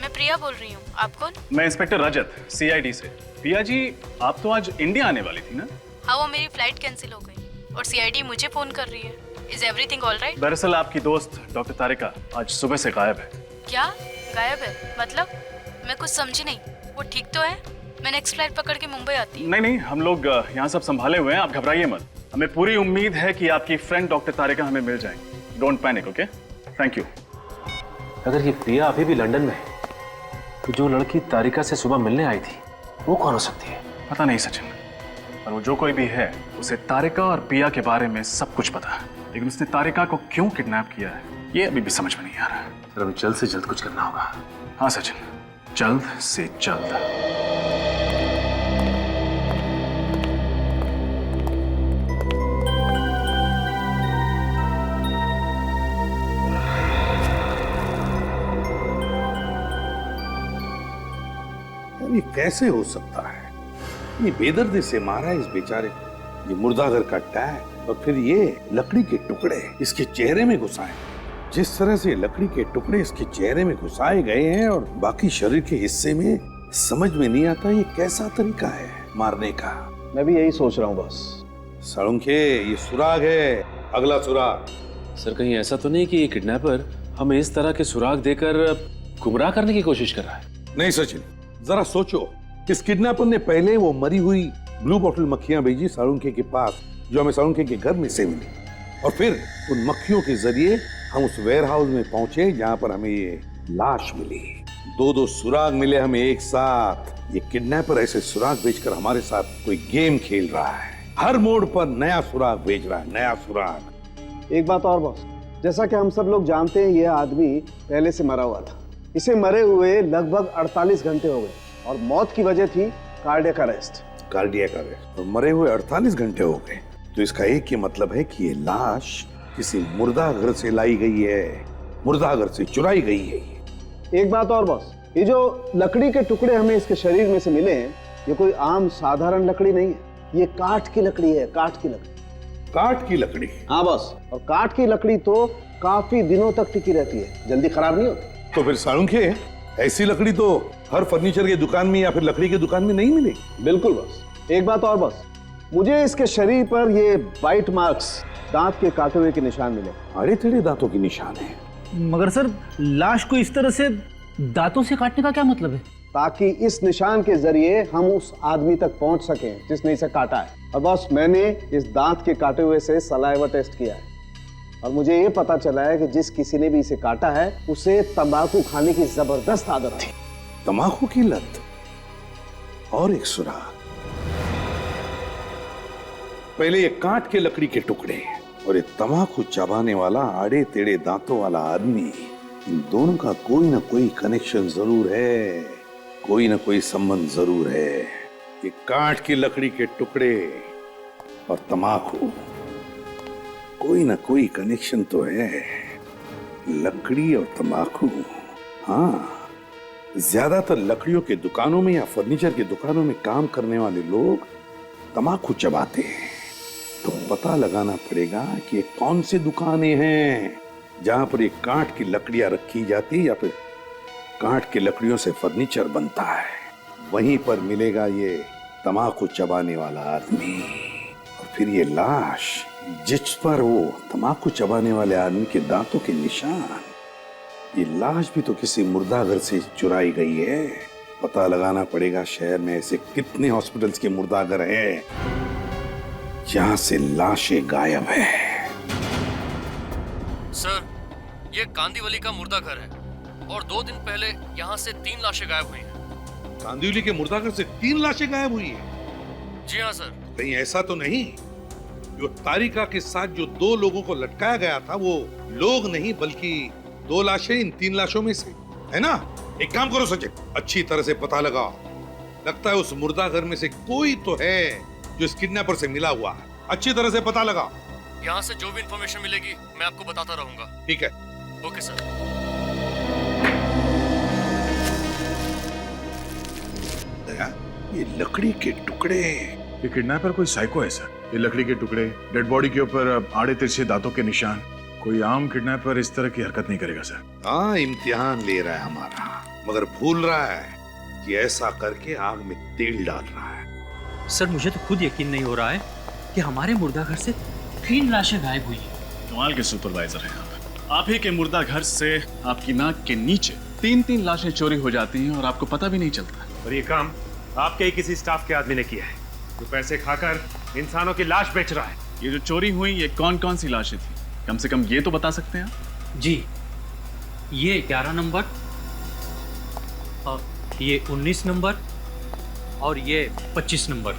S15: मैं प्रिया बोल रही हूँ, आप कौन?
S2: मैं इंस्पेक्टर रजत, सीआईडी से। पिया जी, आप तो आज इंडिया आने वाली थी ना?
S15: हाँ, वो मेरी फ्लाइट कैंसिल हो गई और सीआईडी मुझे फोन कर रही है। Is everything all right?
S2: दरअसल आपकी दोस्त डॉक्टर तारिका आज सुबह से गायब है।
S15: क्या गायब है? मतलब मैं कुछ समझी नहीं। वो ठीक तो है? मैं नेक्स्ट फ्लाइट पकड़ के मुंबई आती हूँ।
S2: नहीं, हम लोग यहाँ सब संभाले हुए हैं, आप घबराइए मत। हमें पूरी उम्मीद है कि आपकी फ्रेंड डॉक्टर तारिका हमें मिल जाएंगी। Don't panic, okay? Thank you.
S4: अगर ये प्रिया अभी भी लंदन में है, तो जो लड़की तारिका से सुबह मिलने आई थी वो कौन हो सकती है?
S2: पता नहीं सचिन, और वो जो कोई भी है उसे तारिका और पिया के बारे में सब कुछ पता है, लेकिन उसने तारिका को क्यों किडनैप किया है ये अभी भी समझ में नहीं आ रहा है।
S4: सर, हमें जल्द से जल्द कुछ करना होगा।
S2: हाँ सचिन, जल्द से जल्द।
S10: ये कैसे हो सकता है? ये बेदर्दी से मारा इस बेचारे को, ये मुर्दाघर का टैग और फिर ये लकड़ी के टुकड़े इसके चेहरे में घुसाए। जिस तरह से लकड़ी के टुकड़े इसके चेहरे में घुसाए गए हैं और बाकी शरीर के हिस्से में, समझ में नहीं आता ये कैसा तरीका है मारने का।
S7: मैं भी यही सोच रहा हूँ बॉस।
S10: सालुंखे, ये सुराग है, अगला सुराग।
S4: सर, कहीं ऐसा तो नहीं कि ये किडनैपर हमें इस तरह के सुराग देकर गुमराह करने की कोशिश कर रहा है?
S10: नहीं सचिन, जरा सोचो, इस किडनैपर ने पहले वो मरी हुई ब्लू बॉटल मक्खियां भेजी सालुंखे के पास, जो हमें सालुंखे के घर में से मिली, और फिर उन मक्खियों के जरिए हम उस वेयर हाउस में पहुंचे जहां पर हमें ये लाश मिली। दो सुराग मिले हमें एक साथ। ये किडनैपर ऐसे सुराग बेचकर हमारे साथ कोई गेम खेल रहा है। हर मोड़ पर नया सुराग बेच रहा है, नया सुराग।
S7: एक बात और बॉस, जैसा कि हम सब लोग जानते हैं, यह आदमी पहले से मरा हुआ था। इसे मरे हुए लगभग 48 घंटे हो गए और मौत की वजह थी कार्डियक अरेस्ट।
S10: Cardiac arrest? तो मरे हुए 48 घंटे हो गए, तो इसका एक ही मतलब है कि ये लाश किसी मुर्दा घर से लाई गई है, मुर्दा घर से चुराई गई है।
S7: एक बात और बॉस, ये जो लकड़ी के टुकड़े हमें इसके शरीर में से मिले हैं, ये कोई आम साधारण लकड़ी नहीं है, ये काठ की लकड़ी है, काठ की लकड़ी।
S10: काठ की लकड़ी?
S7: हाँ बॉस, और काठ की लकड़ी तो काफी दिनों तक टिकी रहती है, जल्दी खराब नहीं होती।
S10: तो फिर साळुंखे, ऐसी लकड़ी तो हर फर्नीचर की दुकान में या फिर लकड़ी की दुकान में नहीं मिलेगी।
S7: बिल्कुल बॉस। एक बात और बॉस, मुझे इसके शरीर पर ये बाइट मार्क्स, दांत के काटे हुए के निशान मिले।
S10: अरे तेरे दांतों के निशान है।
S14: मगर सर, लाश को इस तरह से दांतों से काटने का क्या मतलब है?
S7: ताकि इस निशान के जरिए हम उस आदमी तक पहुंच सकें जिसने इसे काटा है। और बॉस, मैंने इस दांत के काटे हुए से सलाइवा टेस्ट किया है और मुझे ये पता चला है कि जिस किसी ने भी इसे काटा है उसे तंबाकू खाने की जबरदस्त आदत थी।
S10: तंबाकू की लत? और एक सुराग। पहले ये काट के लकड़ी के टुकड़े और ये तंबाकू चबाने वाला आड़े टेढ़े दांतों वाला आदमी, इन दोनों का कोई ना कोई कनेक्शन जरूर है, कोई ना कोई संबंध जरूर है। ये काठ की लकड़ी के टुकड़े और तंबाकू, कोई ना कोई कनेक्शन तो है। लकड़ी और तंबाकू, हाँ। ज्यादातर लकड़ियों के दुकानों में या फर्नीचर की दुकानों में काम करने वाले लोग तंबाकू चबाते हैं। तो पता लगाना पड़ेगा कि ये कौन सी दुकानें हैं जहां पर ये काठ की लकड़ियां रखी जाती है या फिर काठ की लकड़ियों से फर्नीचर बनता है। वहीं पर मिलेगा ये तंबाकू चबाने वाला आदमी और फिर ये लाश जिस पर वो तंबाकू चबाने वाले आदमी के दांतों के निशान। ये लाश भी तो किसी मुर्दा घर से चुराई गई है। पता लगाना पड़ेगा शहर में ऐसे कितने हॉस्पिटल्स के मुर्दा घर हैं जहां से लाशें गायब है।
S16: सर, ये कांदीवली का मुर्दा घर है और 2 दिन पहले यहाँ से 3 लाशें गायब हुई हैं।
S10: कांदिवली के मुर्दा घर से 3 लाशें गायब हुई हैं?
S16: जी हाँ सर।
S10: कहीं ऐसा तो नहीं जो तारिका के साथ जो 2 लोगों को लटकाया गया था वो लोग नहीं बल्कि 2 लाशें इन 3 लाशों में से, है ना? एक काम करो सचिन, अच्छी तरह से पता लगाओ। लगता है उस मुर्दा घर में से कोई तो है जो इस किडनैपर से मिला हुआ है। अच्छी तरह से पता लगाओ।
S16: यहाँ से जो भी इंफॉर्मेशन मिलेगी मैं आपको बताता रहूंगा।
S10: ठीक है।
S16: Okay sir.
S10: दया, ये लकड़ी के टुकड़े,
S2: ये किडनैपर कोई साइको है सर। ये लकड़ी के टुकड़े, डेड बॉडी के ऊपर आड़े तिरछे दांतों के निशान, कोई आम किडनैपर इस तरह की हरकत नहीं करेगा सर।
S10: हाँ, इम्तिहान ले रहा है हमारा, मगर भूल रहा है कि ऐसा करके आग में तेल डाल रहा है।
S17: सर, मुझे तो खुद यकीन नहीं हो रहा है कि हमारे मुर्दा घर से 3 लाशें गायब हुई हैं।
S5: कमाल के सुपरवाइजर हैं आप ही के मुर्दा घर से आपकी नाक के नीचे 3-3 लाशें चोरी हो जाती हैं और आपको पता भी नहीं चलता।
S4: और ये काम आपके ही किसी स्टाफ के आदमी ने किया है जो पैसे खाकर इंसानों की लाश बेच रहा है।
S5: ये जो चोरी हुई, ये कौन-कौन सी लाशें थी? कम से कम ये तो बता सकते हैं आप?
S17: जी, ये 11 नंबर और ये 19 नंबर और ये 25 नंबर।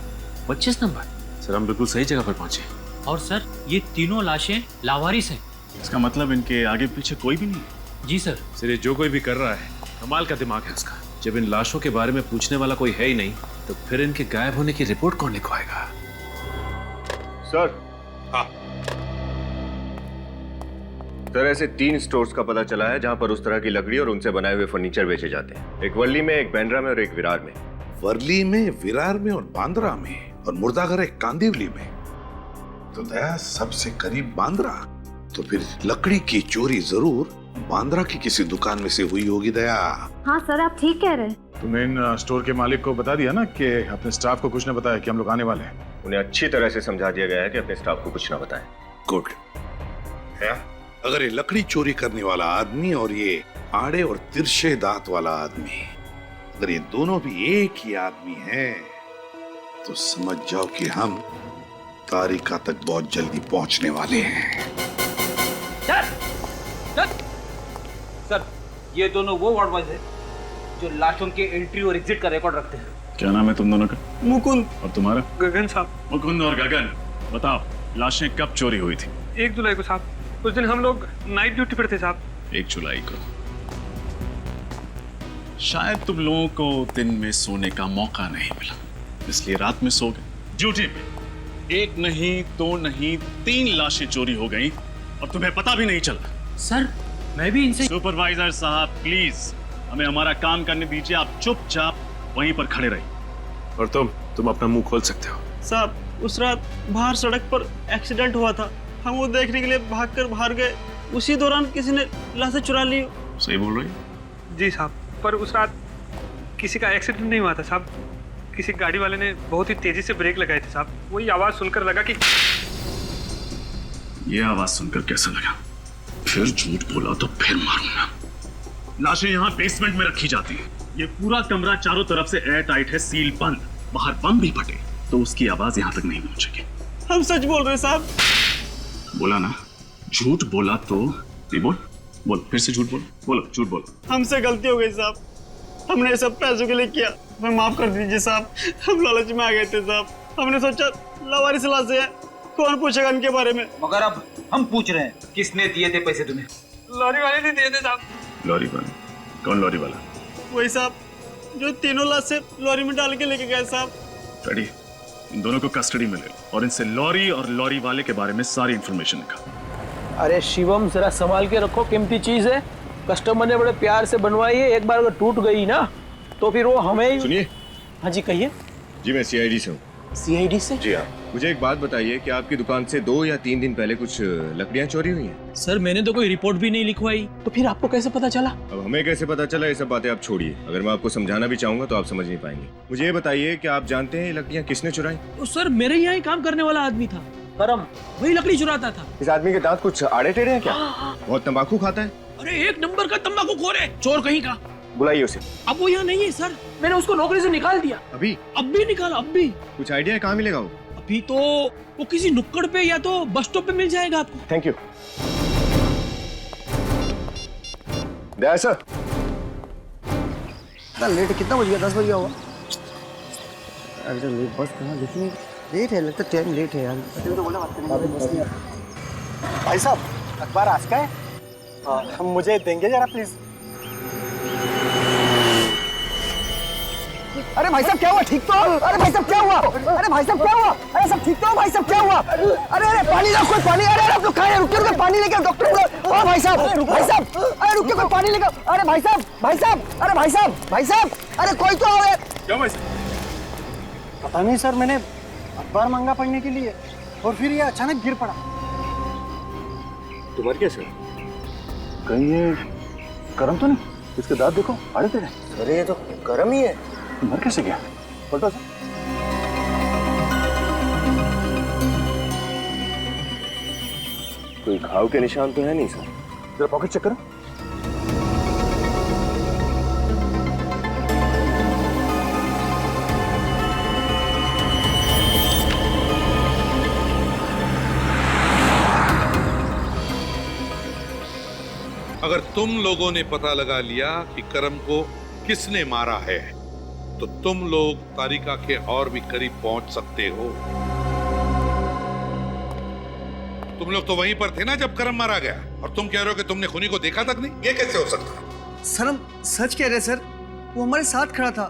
S4: 25 नंबर? सर, हम बिल्कुल सही जगह पर पहुंचे।
S17: और सर, ये तीनों लाशें लावारिस हैं।
S5: इसका मतलब इनके आगे पीछे कोई भी नहीं है?
S17: जी सर।
S4: सर, ये जो कोई भी कर रहा है कमाल का दिमाग है उसका। जब इन लाशों के बारे में पूछने वाला कोई है ही नहीं तो फिर इनके गायब होने की रिपोर्ट कौन लिखवाएगा?
S12: सर।
S10: हाँ
S12: सर, ऐसे 3 स्टोर्स का पता चला है जहां पर उस तरह की लकड़ी और उनसे बनाए हुए फर्नीचर बेचे जाते हैं। एक वर्ली में, एक बांद्रा में और एक विरार में।
S10: वर्ली में, विरार में और बांद्रा में, और मुर्दा घर है कांदिवली में। तो दया सबसे करीब बांद्रा। तो फिर लकड़ी की चोरी जरूर बांद्रा की किसी दुकान में से हुई होगी। दया।
S11: हाँ सर, आप ठीक कह रहे हैं।
S2: तुमने इन स्टोर के मालिक को बता दिया ना कि अपने स्टाफ को कुछ न बताया कि हम लोग आने वाले हैं?
S12: उन्हें अच्छी तरह से समझा दिया गया है कि अपने स्टाफ को कुछ ना बताएं।
S10: गुड। अगर ये लकड़ी चोरी करने वाला आदमी और ये आड़े और तिरछे दांत वाला आदमी, अगर ये दोनों भी एक ही आदमी हैं, तो समझ जाओ कि हम तारिका तक बहुत जल्दी पहुंचने वाले हैं।
S14: सर, ये दोनों वो वार्ड बॉयज हैं जो लाशों के एंट्री और एग्जिट का रिकॉर्ड रखते हैं।
S5: क्या नाम है तुम दोनों का?
S3: मुकुंद।
S5: और तुम्हारा?
S3: गगन साहब।
S5: मुकुंद और गगन, बताओ लाशें कब चोरी हुई थी?
S3: 1 जुलाई को साहब।
S1: उस दिन हम लोग नाइट ड्यूटी पर थे साहब।
S18: 1 जुलाई को शायद तुम लोगों को दिन में सोने का मौका नहीं मिला, इसलिए रात में सो गए। ड्यूटी पे 1 नहीं 2 नहीं 3 लाशें चोरी हो गई और तुम्हें पता भी नहीं चला।
S8: सर मैं भी इनसे।
S18: सुपरवाइजर साहब प्लीज हमें हमारा काम करने दीजिए, आप चुपचाप वहीं पर खड़े रहिए।
S4: और तुम अपना मुंह खोल सकते हो।
S9: साहब उस रात बाहर सड़क पर एक्सीडेंट हुआ था, हम वो देखने के लिए भागकर बाहर गए, उसी दौरान किसी ने लाशें चुरा ली।
S18: सही बोल रही है?
S1: जी साहब, पर उस रात किसी का एक्सीडेंट नहीं हुआ था साहब। किसी गाड़ी वाले ने बहुत ही तेजी से ब्रेक लगाए थे साहब। वही आवाज सुनकर लगा कि
S18: ये आवाज सुनकर कैसा लगा? फिर झूठ बोला तो फिर मारूंगा। लाशें यहाँ बेसमेंट में रखी जाती है। ये पूरा कमरा चारों तरफ से एयर टाइट है, सील बंद। बाहर बम भी फटे तो उसकी आवाज यहाँ तक नहीं पहुंचेगी।
S9: हम सच बोल रहे साहब।
S18: बोला ना, झूठ बोला तो बोल फिर से झूठ बोलो, झूठ बोलो।
S9: हमसे गलती हो गई साहब, हमने सब पैसों के लिए किया, हमें माफ कर दीजिए साहब। हम लालच में आ गए थे साहब, हमने सोचा लावारिस लाशें हैं, कौन पूछेगा इनके बारे में।
S14: मगर अब हम पूछ रहे हैं, किसने दिए थे पैसे तुम्हें?
S1: लॉरी वाले ने दिए थे साहब।
S18: लॉरी वाला? कौन लॉरी वाला?
S9: वही साहब जो तीनों लाशें लॉरी में डाल के लेके गए साहब।
S18: रेडी, इन दोनों को कस्टडी में ले लो और इनसे लॉरी और लॉरी वाले के बारे में सारी इंफॉर्मेशन निकालो।
S19: अरे शिवम जरा संभाल के रखो, कीमती चीज है, कस्टमर ने बड़े प्यार से बनवाई है, एक बार अगर टूट गई ना तो फिर वो हमें।
S12: सुनिए।
S19: हाँ जी कहिए।
S12: जी मैं सीआईडी से हूँ।
S19: सीआईडी से?
S12: जी हाँ। मुझे एक बात बताइए कि आपकी दुकान से 2 या 3 दिन पहले कुछ लकड़ियाँ चोरी हुई हैं?
S19: सर मैंने तो कोई रिपोर्ट भी नहीं लिखवाई, तो फिर आपको कैसे पता चला?
S12: अब हमें कैसे पता चला, ये सब बातें आप छोड़िए। अगर मैं आपको समझाना भी चाहूंगा तो आप समझ नहीं पाएंगे। मुझे ये बताइए कि आप जानते हैं ये लकड़ियाँ किसने चुराई?
S19: तो सर मेरे यहाँ ही काम करने वाला आदमी था, करम, वही लकड़ी चुराता था।
S12: इस आदमी के दांत कुछ आड़े टेढ़े हैं क्या? बहुत तंबाकू खाता है?
S19: अरे 1 नंबर का तंबाकूखोर है, चोर कहीं का।
S12: बुलाइए उसे।
S19: अब वो यहाँ नहीं है सर, मैंने उसको नौकरी से निकाल दिया।
S12: अभी?
S19: अब भी निकाला, अब भी।
S12: कुछ आइडिया है कहाँ मिलेगा वो?
S19: अभी तो वो किसी नुक्कड़ पे या तो बस स्टॉप पे मिल जाएगा आपको।
S12: Thank you. Daya sir.
S6: Late कितना बज गया? 10 बज गया होगा। अरे लेट बस कहाँ, लेकिन लेट है, लगता टाइम लेट है यार। तो बोला बात करने।
S9: भाई साहब अखबार आज का है, मुझे देंगे जरा प्लीज।
S6: अरे भाई साहब क्या हुआ? ठीक तो? अरे भाई साहब क्या हुआ? अरे भाई साहब क्या हुआ? अरे सब ठीक तो हो? भाई साहब क्या हुआ? अरे पानी ला, कोई पानी। अरे आप लोग खाए, रुकिए पानी लेकर डॉक्टर बुलाओ। ओ भाई साहब, अरे रुकिए, कोई पानी लेकर। अरे भाई साहब, अरे भाई साहब, अरे कोई तो आओ।
S2: क्या भाई?
S9: पता नहीं सर, मैंने अखबार मांगा पढ़ने के लिए और फिर ये अचानक गिर पड़ा।
S2: तुम्हारे कैसे? कहीं ये करम तो नहीं? इसके दांत देखो, आड़े टेढ़े।
S6: अरे ये तो करम ही है।
S2: मर कैसे गया? पलटो सर।
S12: कोई घाव के निशान तो है नहीं सर।
S2: जरा पॉकेट चेक करो।
S10: अगर तुम लोगों ने पता लगा लिया कि करम को किसने मारा है तो तुम लोग तारिका के और भी करीब पहुंच सकते हो। तुम लोग तो वहीं पर थे ना जब करम मारा गया, और तुम कह रहे हो कि तुमने खूनी को देखा तक नहीं? ये कैसे हो सकता है?
S9: सर हम सच कह रहे हैं सर, वो हमारे साथ खड़ा था,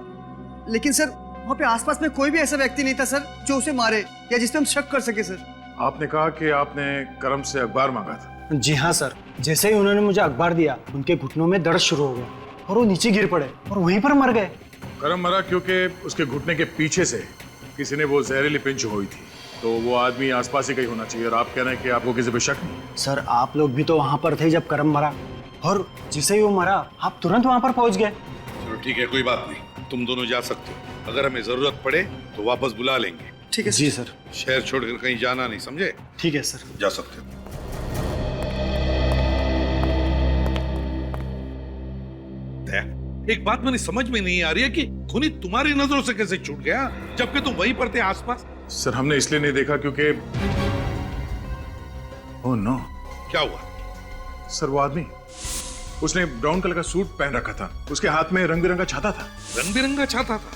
S9: लेकिन सर वहाँ पे आसपास में कोई भी ऐसा व्यक्ति नहीं था सर जो उसे मारे या जिस पे हम शक कर सके सर।
S2: आपने कहा कि आपने करम से अखबार मांगा था।
S9: जी हाँ सर, जैसे ही उन्होंने मुझे अखबार दिया उनके घुटनों में दर्द शुरू हो गया और वो नीचे गिर पड़े और वहीं पर मर गए।
S2: करम मरा क्योंकि उसके घुटने के पीछे से किसी ने वो जहरीली पिंच हुई थी, तो वो आदमी आसपास ही कहीं होना चाहिए। और आप कह रहे हैं कि आपको किसी पे शक नहीं?
S9: सर आप लोग भी तो वहाँ पर थे जब करम मरा, और जैसे ही वो मरा आप तुरंत वहाँ पर पहुँच गए।
S10: चलो ठीक है, कोई बात नहीं, तुम दोनों जा सकते हो। अगर हमें जरूरत पड़े तो वापस बुला लेंगे।
S9: ठीक है जी सर।
S10: शहर छोड़कर कहीं जाना नहीं, समझे?
S9: ठीक है सर।
S10: जा सकते हो। एक बात मैंने समझ में नहीं आ रही है कि खूनी तुम्हारी नजरों से कैसे छूट गया जबकि तुम वहीं पर थे आसपास?
S2: सर हमने इसलिए नहीं देखा क्योंकि ओह नो।
S10: क्या हुआ?
S2: सर वो आदमी, उसने ब्राउन कलर का सूट पहन रखा था, उसके हाथ में रंग बिरंगा छाता था।
S10: रंग बिरंगा छाता था?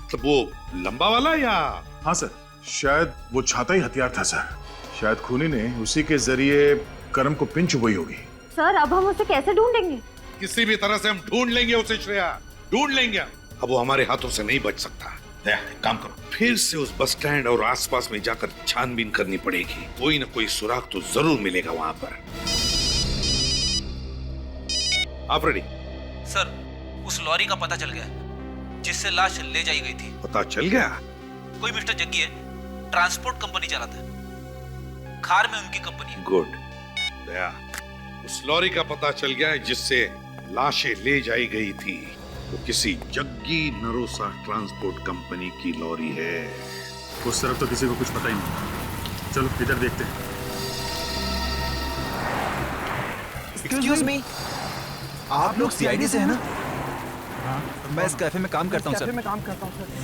S10: मतलब वो लंबा वाला या?
S2: हाँ सर, शायद वो छाता ही हथियार था सर। शायद खूनी ने उसी के जरिए करम को पिन चुभई होगी।
S11: सर अब हम उसे कैसे ढूंढेंगे?
S10: किसी भी तरह से हम ढूंढ लेंगे उसे श्रेया, ढूंढ लेंगे। अब वो हमारे हाथों से नहीं बच सकता। काम करो, फिर से उस बस स्टैंड और आसपास में जाकर छानबीन करनी पड़ेगी। कोई ना कोई सुराग तो जरूर मिलेगा वहां पर। आप रेडी?
S14: सर उस लॉरी का पता चल गया जिससे लाश ले जाई गई थी।
S10: पता चल गया?
S14: कोई मिस्टर जग्गी है, ट्रांसपोर्ट कंपनी चलाता है, खार में उनकी कंपनी है।
S10: गुड दया, उस लॉरी का पता चल गया है जिससे लाशें ले जाई गई थी। वो किसी जग्गी नरोसा ट्रांसपोर्ट कंपनी की लॉरी है।
S18: उस तरफ तो किसी को कुछ पता ही नहीं। चलो इधर देखते हैं।
S20: एक्सक्यूज मी, आप लोग सीआईडी से हैं ना? मैं इस कैफे में काम करता हूँ सर।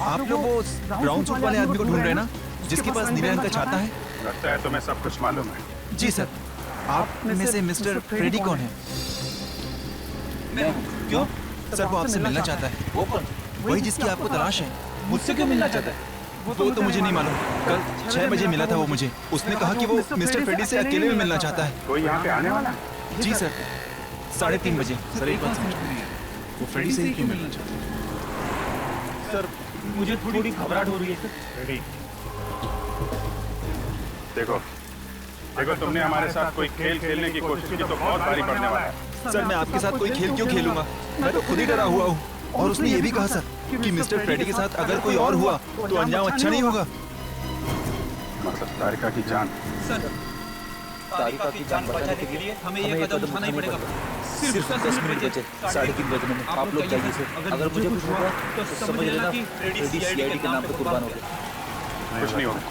S20: आप लोग वो ब्राउन सूट वाले आदमी को ढूंढ रहे हैं ना, जिसके पास नीले रंग का छाता है?
S18: लगता है तुम्हें सब कुछ मालूम है।
S20: जी सर। आप में से मिस्टर फ्रेडी कौन है? मैं। क्यों? सर वो आपसे मिलना चाहता है। वो कौन? वही जिसकी आपको तलाश है।
S14: मुझसे क्यों मिलना चाहता है?
S20: वो तो मुझे नहीं मालूम। कल 6 बजे मिला था वो मुझे। उसने कहा कि वो मिस्टर फ्रेडी से अकेले में मिलना चाहता है।
S18: कोई यहाँ पे आने वाला?
S20: जी सर, 3:30 बजे। सर एक बात समझ, वो फ्रेडी से ही क्यों मिलना चाहता है?
S3: सर मुझे थोड़ी घबराहट हो रही है सर।
S18: देखो तुमने हमारे साथ कोई खेल खेलने की कोशिश की तो बहुत भारी पड़ने वाला है।
S20: सर मैं आपके साथ कोई खेल क्यों खेलूंगा? मैं तो खुद ही डरा हुआ हूँ। और उसने ये भी कहा सर कि मिस्टर फ्रेडी के साथ अगर कोई और हुआ तो अंजाम अच्छा नहीं होगा।
S18: मतलब तारिका की जान।
S14: सर तारिका की जान बचाने के लिए हमें ये कदम उठाना ही पड़ेगा।
S20: सिर्फ 10 मिनट बचे, 3:30 बजने में। आप लोग जाइए सर। अगर मुझे कुछ हुआ तो समझ लेना कि फ्रेडी सीआईडी के नाम पर कुर्बान हो गया।
S18: कुछ नहीं होगा।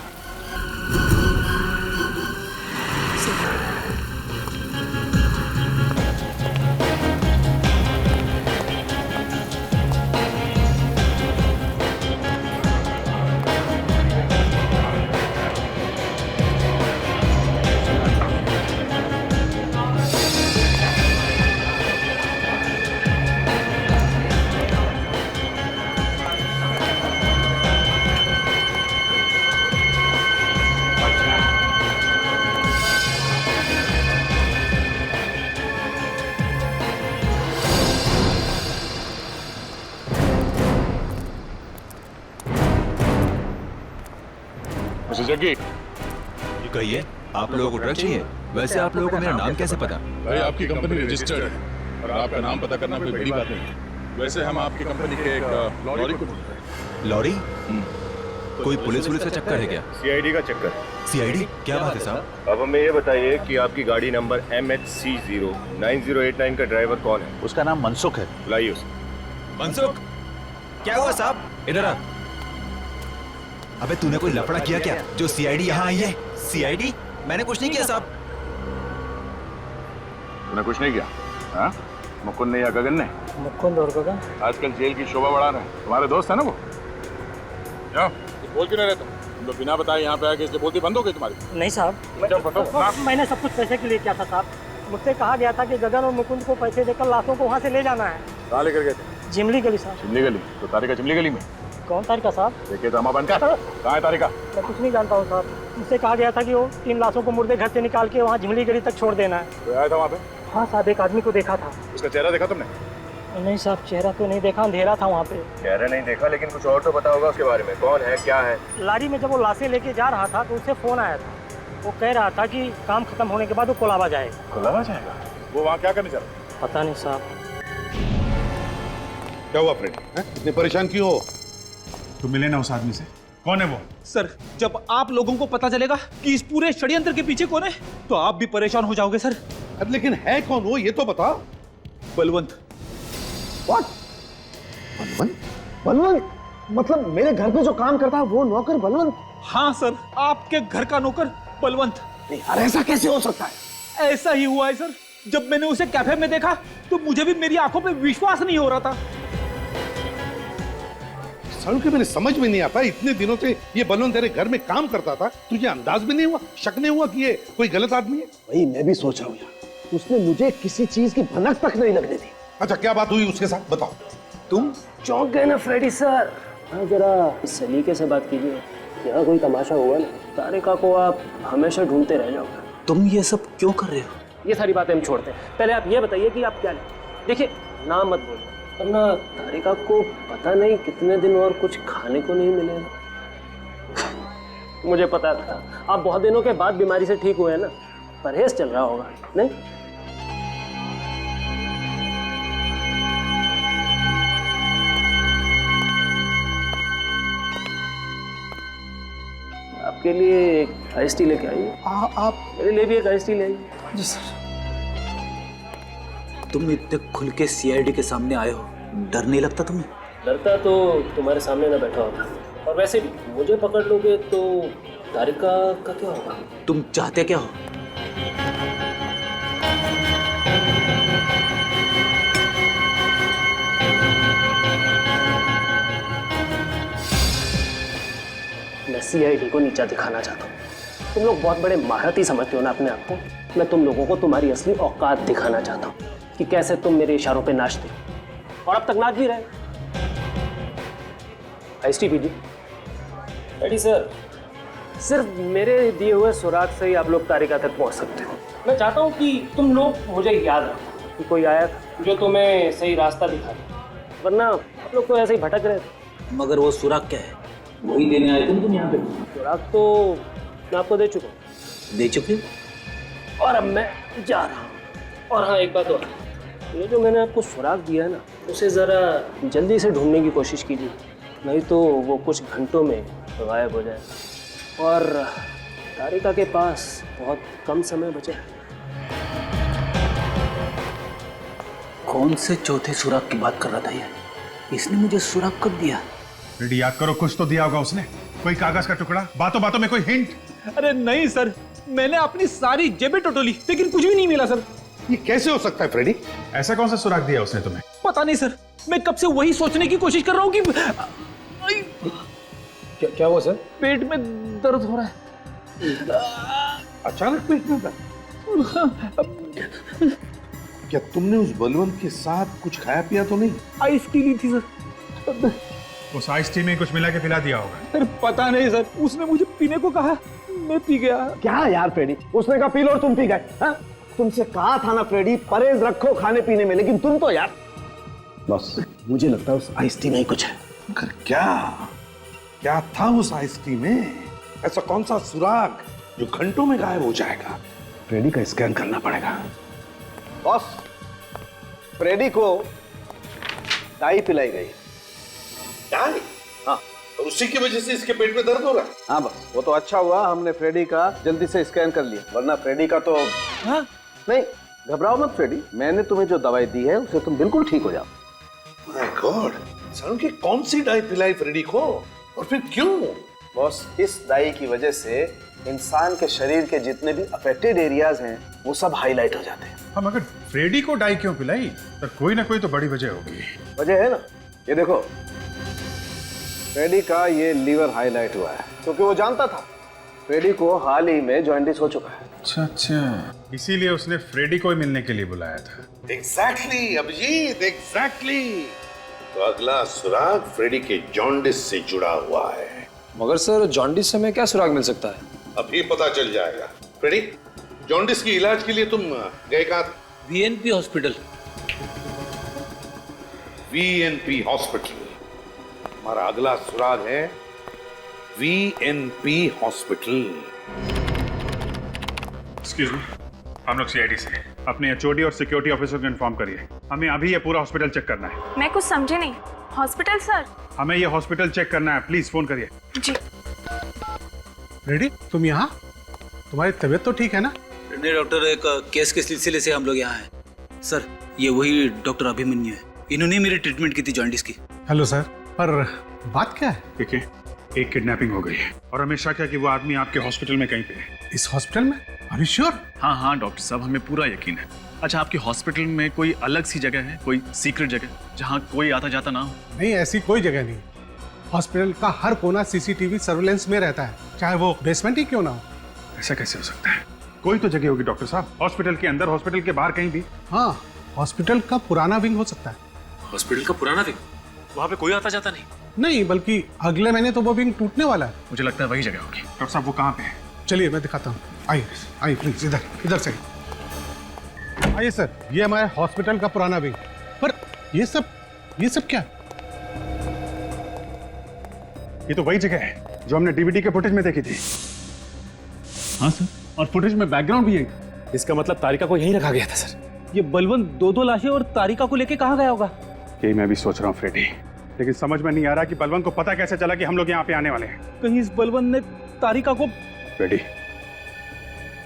S2: जग्गी,
S20: ये कहिए, आप लोगों को ड्रग चाहिए? वैसे आप लोगों को मेरा नाम कैसे पता?
S2: भाई आपकी कंपनी रजिस्टर्ड है और आपका नाम पता करना कोई बड़ी बात नहीं है। वैसे हम आपकी कंपनी के एक लॉरी को ढूंढ रहे हैं।
S20: लॉरी? कोई पुलिस का चक्कर है क्या?
S12: सीआईडी का चक्कर।
S20: सीआईडी? क्या बात है साहब?
S12: अब हमें ये बताइए कि आपकी गाड़ी नंबर MHC09089 का ड्राइवर कौन है?
S18: उसका नाम मनसुख है।
S12: बुलाइए उसे।
S20: मनसुख? क्या हुआ साहब? इधर आ। अबे तूने कोई लफड़ा किया क्या जो सीआईडी यहाँ आई है? सीआईडी? मैंने कुछ नहीं किया साहब।
S2: तूने कुछ नहीं किया? हाँ? मुकुंद ने या गगन ने?
S3: मुकुंद और गगन
S2: आजकल जेल की शोभा बढ़ा रहे हैं। तुम्हारे दोस्त है ना वो? क्या? बोल क्यों नहीं रहे तुम लोग? बिना बताए यहाँ पे आके इससे बोलती बंद हो गई तुम्हारी?
S3: नहीं साहब, मैंने सब कुछ पैसे के लिए किया था साहब। मुझसे कहा गया था कि गगन और मुकुंद को पैसे देकर लाशों को वहाँ से ले जाना है।
S2: कहाँ लेकर गए थे?
S3: जिमली गली साहब।
S2: चिमली गली? तो तारिका चिमली गली में?
S3: कौन तारिका साहब?
S2: देखिए तो बंद कर। कहाँ है तारिका?
S3: मैं कुछ नहीं जानता हूँ साहब। मुझसे कहा गया था कि वो 3 लाशों को मुर्दे घर से निकाल के वहाँ जिमली गली तक छोड़ देना है।
S2: तो आया था वहाँ पे?
S3: हाँ साहब, एक आदमी को देखा था।
S2: उसका चेहरा देखा तुमने?
S3: नहीं साहब, चेहरा तो नहीं देखा, अंधेरा था वहाँ पे।
S12: चेहरा नहीं देखा, लेकिन कुछ और तो पता होगा उसके बारे में। कौन है, क्या है?
S3: लारी में जब वो लाशें लेके जा रहा था तो उससे फोन आया था। वो कह रहा था कि काम खत्म होने के बाद वो कोलाबा जाएगा।
S2: कोलाबा जाएगा? वो वहाँ क्या करने चला?
S3: पता नहीं साहब।
S10: क्या हुआ फ्रेडी? इतने परेशान क्यों हो?
S18: तुम मिले ना उस आदमी से? कौन है वो?
S14: सर जब आप लोगों को पता चलेगा कि इस पूरे षड्यंत्र के पीछे कौन है तो आप भी परेशान हो जाओगे सर।
S10: अब लेकिन है कौन वो, ये तो बता।
S14: बलवंत।
S7: What? बलवंत? बलवंत? मतलब मेरे घर पे जो काम करता है वो नौकर बलवंत?
S14: हाँ सर, आपके घर का नौकर बलवंत।
S7: नहीं यार, ऐसा कैसे हो सकता है?
S14: ऐसा ही हुआ है सर। जब मैंने उसे कैफे में देखा तो मुझे भी मेरी आंखों पे विश्वास नहीं हो रहा था।
S10: सालों के मेरे समझ में नहीं आता, इतने दिनों से ये बलवंत तेरे घर में काम करता था, तुझे अंदाज भी नहीं हुआ, शक नहीं हुआ कि ये कोई गलत आदमी है?
S7: वही मैं भी सोच रहा हूँ यार। उसने मुझे किसी चीज की भनक तक नहीं लगने दी।
S10: अच्छा क्या बात हुई उसके साथ, बताओ।
S7: तुम
S8: चौंक गए ना फ्रेडी सर? हाँ जरा सलीके से बात कीजिए, यहाँ कोई तमाशा हुआ ना। तारिका को आप हमेशा ढूंढते रह जाओगे।
S14: तुम ये सब क्यों कर रहे हो?
S8: ये सारी बातें हम छोड़ते हैं। पहले आप ये बताइए कि आप क्या लें। देखिए नाम मत बोलिए, वरना तारिका को पता नहीं कितने दिन और कुछ खाने को नहीं मिलेगा। मुझे पता था आप बहुत दिनों के बाद बीमारी से ठीक हुए हैं ना, परहेज चल रहा होगा नहीं? आपके लिए एक आइस टी लेके आइए।
S14: आप
S8: मेरे लिए भी एक आइस टी ले आइए।
S14: जी सर। तुम इतने खुल के सीआईडी के सामने आए हो, डर नहीं लगता तुम्हें?
S8: डरता तो तुम्हारे सामने ना बैठा होता, और वैसे भी मुझे पकड़ लोगे तो तारिका का क्या होगा?
S14: तुम चाहते क्या हो?
S8: मैं सीआईडी को नीचा दिखाना चाहता हूँ। तुम लोग बहुत बड़े महारथी समझते हो ना अपने आप को। मैं तुम लोगों को तुम्हारी असली औकात दिखाना चाहता हूँ कि कैसे तुम मेरे इशारों पे नाचते हो, और अब तक नाच भी रहे। आइस टी पीजिए। Ready sir. सिर्फ मेरे दिए हुए सुराग से ही आप लोग तारिका तक पहुंच सकते हो। मैं चाहता हूं कि तुम लोग मुझे याद रखो कि कोई आया था जो तुम्हें सही रास्ता दिखा दे, वरना आप लोग तो ऐसे ही भटक रहे थे।
S14: मगर वो सुराग क्या है? वही देने आए तुम यहाँ पे?
S8: सुराग तो मैं आपको दे चुका हूँ।
S14: दे चुके?
S8: और अब मैं जा रहा हूँ। और हाँ, एक बात और, ये जो मैंने आपको सुराग दिया है ना, उसे ज़रा जल्दी से ढूंढने की कोशिश कीजिए, नहीं तो वो कुछ घंटों में गायब हो जाए। और तारिका के पास बहुत कम समय बचा है।
S14: कौन से चौथे सुराग की बात कर रहा था ये? इसने मुझे सुराग कब दिया?
S2: रेडी, याद करो, कुछ तो दिया होगा उसने, कोई कागज का टुकड़ा, बातों बातों में कोई हिंट।
S19: अरे नहीं सर, मैंने अपनी सारी जेबें टटोली लेकिन कुछ भी नहीं मिला सर।
S2: ये कैसे हो सकता है फ्रेडी? ऐसा कौन सा सुराग दिया उसने तुम्हें?
S19: पता नहीं सर, मैं कब से वही सोचने की कोशिश कर रहा हूँ कि
S5: क्या हुआ सर?
S19: पेट में दर्द हो रहा है।
S10: अचानक पेट में दर्द? क्या तुमने उस बलवंत के साथ कुछ खाया पिया तो नहीं?
S19: आइस टी ली थी सर।
S2: उस आइस टी में कुछ मिला के पिला दिया होगा।
S19: अरे पता नहीं सर, उसने मुझे पीने को कहा, मैं पी गया।
S7: क्या यार फ्रेडी, उसने कहा पी लो और तुम पी गए? हाँ? तुमसे कहा था ना फ्रेडी, परहेज रखो खाने पीने में, लेकिन तुम तो यार। बस मुझे लगता है उस आइस टी में ही कुछ है।
S10: मगर क्या था उस आइस टी में? ऐसा कौन सा सुराग जो घंटों में गायब हो जाएगा?
S7: फ्रेडी का स्कैन करना पड़ेगा। बॉस, फ्रेडी को डाई पिलाई गई।
S10: डाई?
S7: हाँ।
S10: और उसी की वजह से इसके पेट में दर्द हो रहा है?
S7: हाँ बस, वो तो अच्छा हुआ हमने फ्रेडी का जल्दी से स्कैन कर लिया, वरना फ्रेडी का तो। हाँ? नहीं, घबराओ मत फ्रेडी, मैंने तुम्हें जो दवाई दी है उससे तुम बिल्कुल ठीक हो जाओ।
S10: माय गॉड, सालों की कौन सी डाई पिलाई फ्रेडी को, और फिर क्यों?
S7: बॉस, इस डाई की वजह से इंसान के शरीर के जितने भी अफेक्टेड एरियाज हैं वो सब हाईलाइट हो जाते हैं।
S2: हम अगर फ्रेडी को डाई क्यों पिलाई? तो कोई ना कोई तो बड़ी वजह होगी।
S7: वजह है ना, ये देखो, फ्रेडी का ये लीवर हाईलाइट हुआ है क्योंकि वो जानता था फ्रेडी को हाल ही में जॉन्डिस हो चुका है।
S2: अच्छा, इसीलिए उसने फ्रेडी को ही मिलने के लिए बुलाया था।
S10: Exactly Abhijeet, exactly. तो अगला सुराग फ्रेडी के जॉन्डिस से जुड़ा हुआ है।
S16: मगर सर, जॉन्डिस से हमें क्या सुराग मिल सकता है?
S10: अभी पता चल जाएगा। फ्रेडी, जॉन्डिस की इलाज के लिए तुम गए कहाँ?
S14: वीएनपी हॉस्पिटल।
S10: वीएनपी हॉस्पिटल। हमारा अगला सुराग है वीएनपी हॉस्पिटल।
S2: एक्सक्यूज मी, हम लोग सीआईडी से हैं। अपने एचओडी और सिक्योरिटी ऑफिसर को इन्फॉर्म करिए, हमें अभी ये पूरा हॉस्पिटल चेक करना है।
S15: मैं कुछ समझे नहीं। Hospital sir?
S2: हमें ये हॉस्पिटल चेक करना है, प्लीज फोन करिए।
S15: जी।
S21: रेडी, तुम यहाँ? तुम्हारी तबीयत तो ठीक है ना?
S14: नहीं डॉक्टर, एक केस के सिलसिले से हम लोग यहाँ हैं। सर, ये वही डॉक्टर अभिमन्यु है, इन्होंने मेरी ट्रीटमेंट की थी जॉन्डिस की।
S21: हेलो सर, पर बात क्या है?
S2: देखिए, एक किडनैपिंग हो गई है और हमें शक है कि वो आदमी आपके हॉस्पिटल में कहीं पे है।
S21: इस हॉस्पिटल में? अभी श्योर?
S18: हाँ डॉक्टर साहब, हमें पूरा यकीन है। अच्छा, आपके हॉस्पिटल में कोई अलग सी जगह है, कोई सीक्रेट जगह जहाँ कोई आता जाता ना हो?
S21: नहीं, ऐसी कोई जगह नहीं। हॉस्पिटल का हर कोना सीसीटीवी सर्विलेंस में रहता है, चाहे वो बेसमेंट ही क्यों ना हो।
S2: ऐसा कैसे हो सकता है? कोई तो जगह होगी डॉक्टर साहब, हॉस्पिटल के अंदर, हॉस्पिटल के बाहर कहीं भी।
S21: हाँ, हॉस्पिटल का पुराना विंग हो सकता है।
S4: हॉस्पिटल का पुराना विंग? वहाँ पे कोई आता जाता नहीं?
S21: नहीं, बल्कि अगले महीने तो वो विंग टूटने वाला है।
S18: मुझे लगता है वही जगह होगी।
S2: डॉक्टर साहब, वो कहाँ पे है?
S21: चलिए मैं दिखाता हूँ, आइए आइए प्लीज, इधर से। आइए सर, ये हमारे हॉस्पिटल का पुराना विंग। पर ये सब क्या?
S2: ये तो वही जगह है जो हमने डीवीडी के फुटेज में देखी थी।
S18: हाँ सर, और फुटेज में बैकग्राउंड भी है।
S4: इसका मतलब तारिका को यहीं रखा गया था सर।
S19: ये बलवंत दो लाशें और तारिका को लेके कहाँ गया होगा?
S2: यही मैं भी सोच रहा हूँ फ्रेडी, लेकिन समझ में नहीं आ रहा कि बलवंत को पता कैसे चला कि हम लोग यहाँ पे आने वाले हैं।
S19: कहीं इस बलवंत ने तारिका को...
S2: फ्रेडी,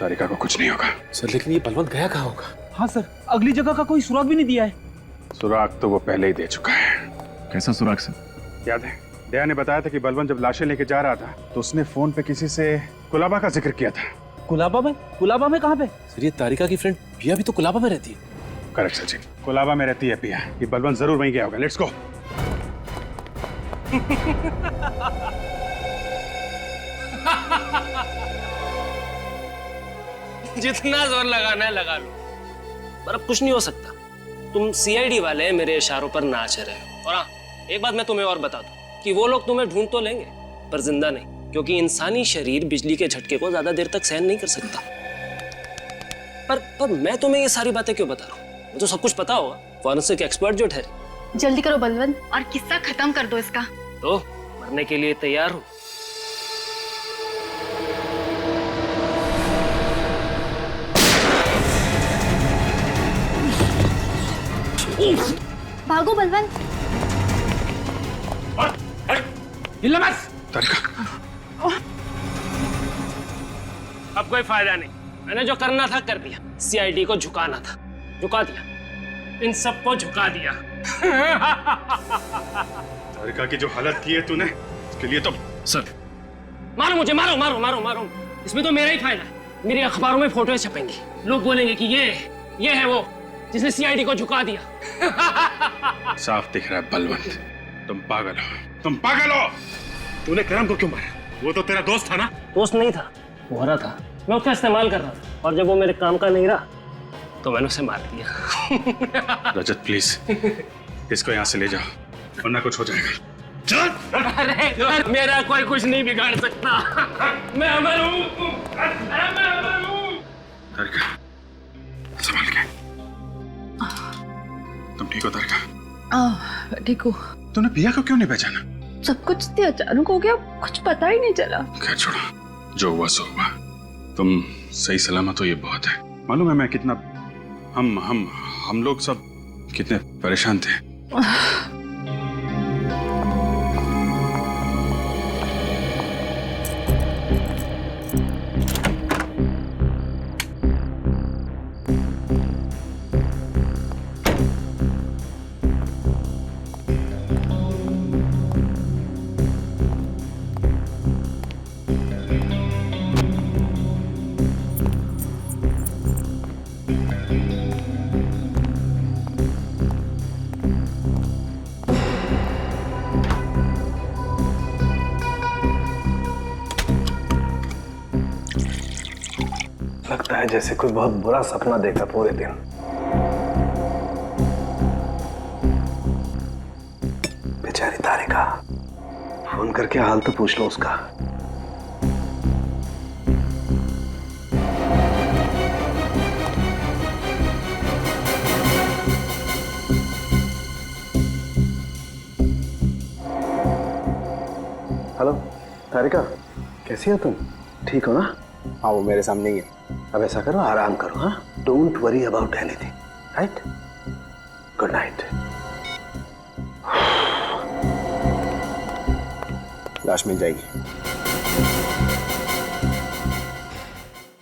S2: तारिका को कुछ नहीं होगा।
S4: सर लेकिन ये बलवंत गया कहाँ होगा?
S19: हाँ सर, अगली जगह का कोई सुराग भी नहीं दिया है।
S2: सुराग तो वो पहले ही दे चुका है।
S18: कैसा सुराग सर?
S2: याद है, दया ने बताया था कि बलवंत जब लाशें लेके जा रहा था तो उसने फोन पे किसी से कुलाबा का जिक्र किया था।
S19: कुलाबा में? कुलाबा में कहाँ पे?
S4: सर ये तारिका की फ्रेंड पिया भी तो कुलाबा में रहती है।
S2: करेक्ट सचिन, कुलाबा में रहती है पिया। ये बलवंत जरूर वहीं गया होगा। Let's go.
S8: जितना जोर लगाना है लगा लो, पर अब कुछ नहीं हो सकता। तुम सीआईडी वाले मेरे इशारों पर नाच रहे हो। और हाँ, एक बात मैं तुम्हें और बता दूं कि वो लोग तुम्हें ढूंढ तो लेंगे पर जिंदा नहीं, क्योंकि इंसानी शरीर बिजली के झटके को ज्यादा देर तक सहन नहीं कर सकता। पर मैं तुम्हें ये सारी बातें क्यों बता रहा हूँ? मुझे तो सब कुछ पता होगा, फॉरेंसिक एक्सपर्ट जो ठहरे।
S15: जल्दी करो बलवंत और किस्सा खत्म कर दो इसका।
S8: तो मरने के लिए तैयार हो?
S15: भागो बलवंत।
S8: हिलना मत।
S2: तारिका,
S8: अब कोई फायदा नहीं। मैंने जो करना था कर दिया। सीआईडी को झुकाना था, झुका दिया। इन सबको झुका दिया।
S2: तारिका की जो हालत की है तूने, उसके लिए तो...
S18: सर
S8: मारो मुझे, मारो मारो मारो मारो। इसमें तो मेरा ही फायदा है। मेरी अखबारों में फोटो छपेंगी, लोग बोलेंगे कि ये है वो जिसने सीआईडी को झुका दिया।
S2: साफ दिख रहा है बलवंत, तुम पागल हो, तुम पागल हो। तूने करम को क्यों मारा? वो तो तेरा दोस्त था ना?
S8: दोस्त नहीं था, मोहरा था। मैं उसका इस्तेमाल कर रहा था और जब वो मेरे काम का नहीं रहा तो मैंने उसे मार दिया।
S2: रजत प्लीज इसको यहाँ से ले जाओ वरना कुछ हो जाएगा। चल।
S8: अरे मेरा कोई कुछ नहीं बिगाड़ सकता। मैं अमर हूँ।
S2: तारिका संभाल के। तुम ठीक हो तारिका?
S11: ठीक हो।
S2: तूने पिया को क्यों नहीं पहचाना?
S11: सब कुछ इतने अचानक हो गया, कुछ पता ही नहीं चला।
S2: खैर छोड़ो, जो हुआ सो हुआ। तुम सही सलामत हो ये बहुत है। मालूम है मैं कितना हम लोग सब कितने परेशान थे।
S7: लगता है जैसे कोई बहुत बुरा सपना देखा पूरे दिन। बेचारी तारिका, फोन करके हाल तो पूछ लो उसका। हेलो तारिका, कैसी हो तुम? ठीक हो ना? हाँ वो मेरे सामने ही है। अब ऐसा करो, आराम करो। हाँ, don't worry about anything, right? Good night. लाश मिल जाएगी।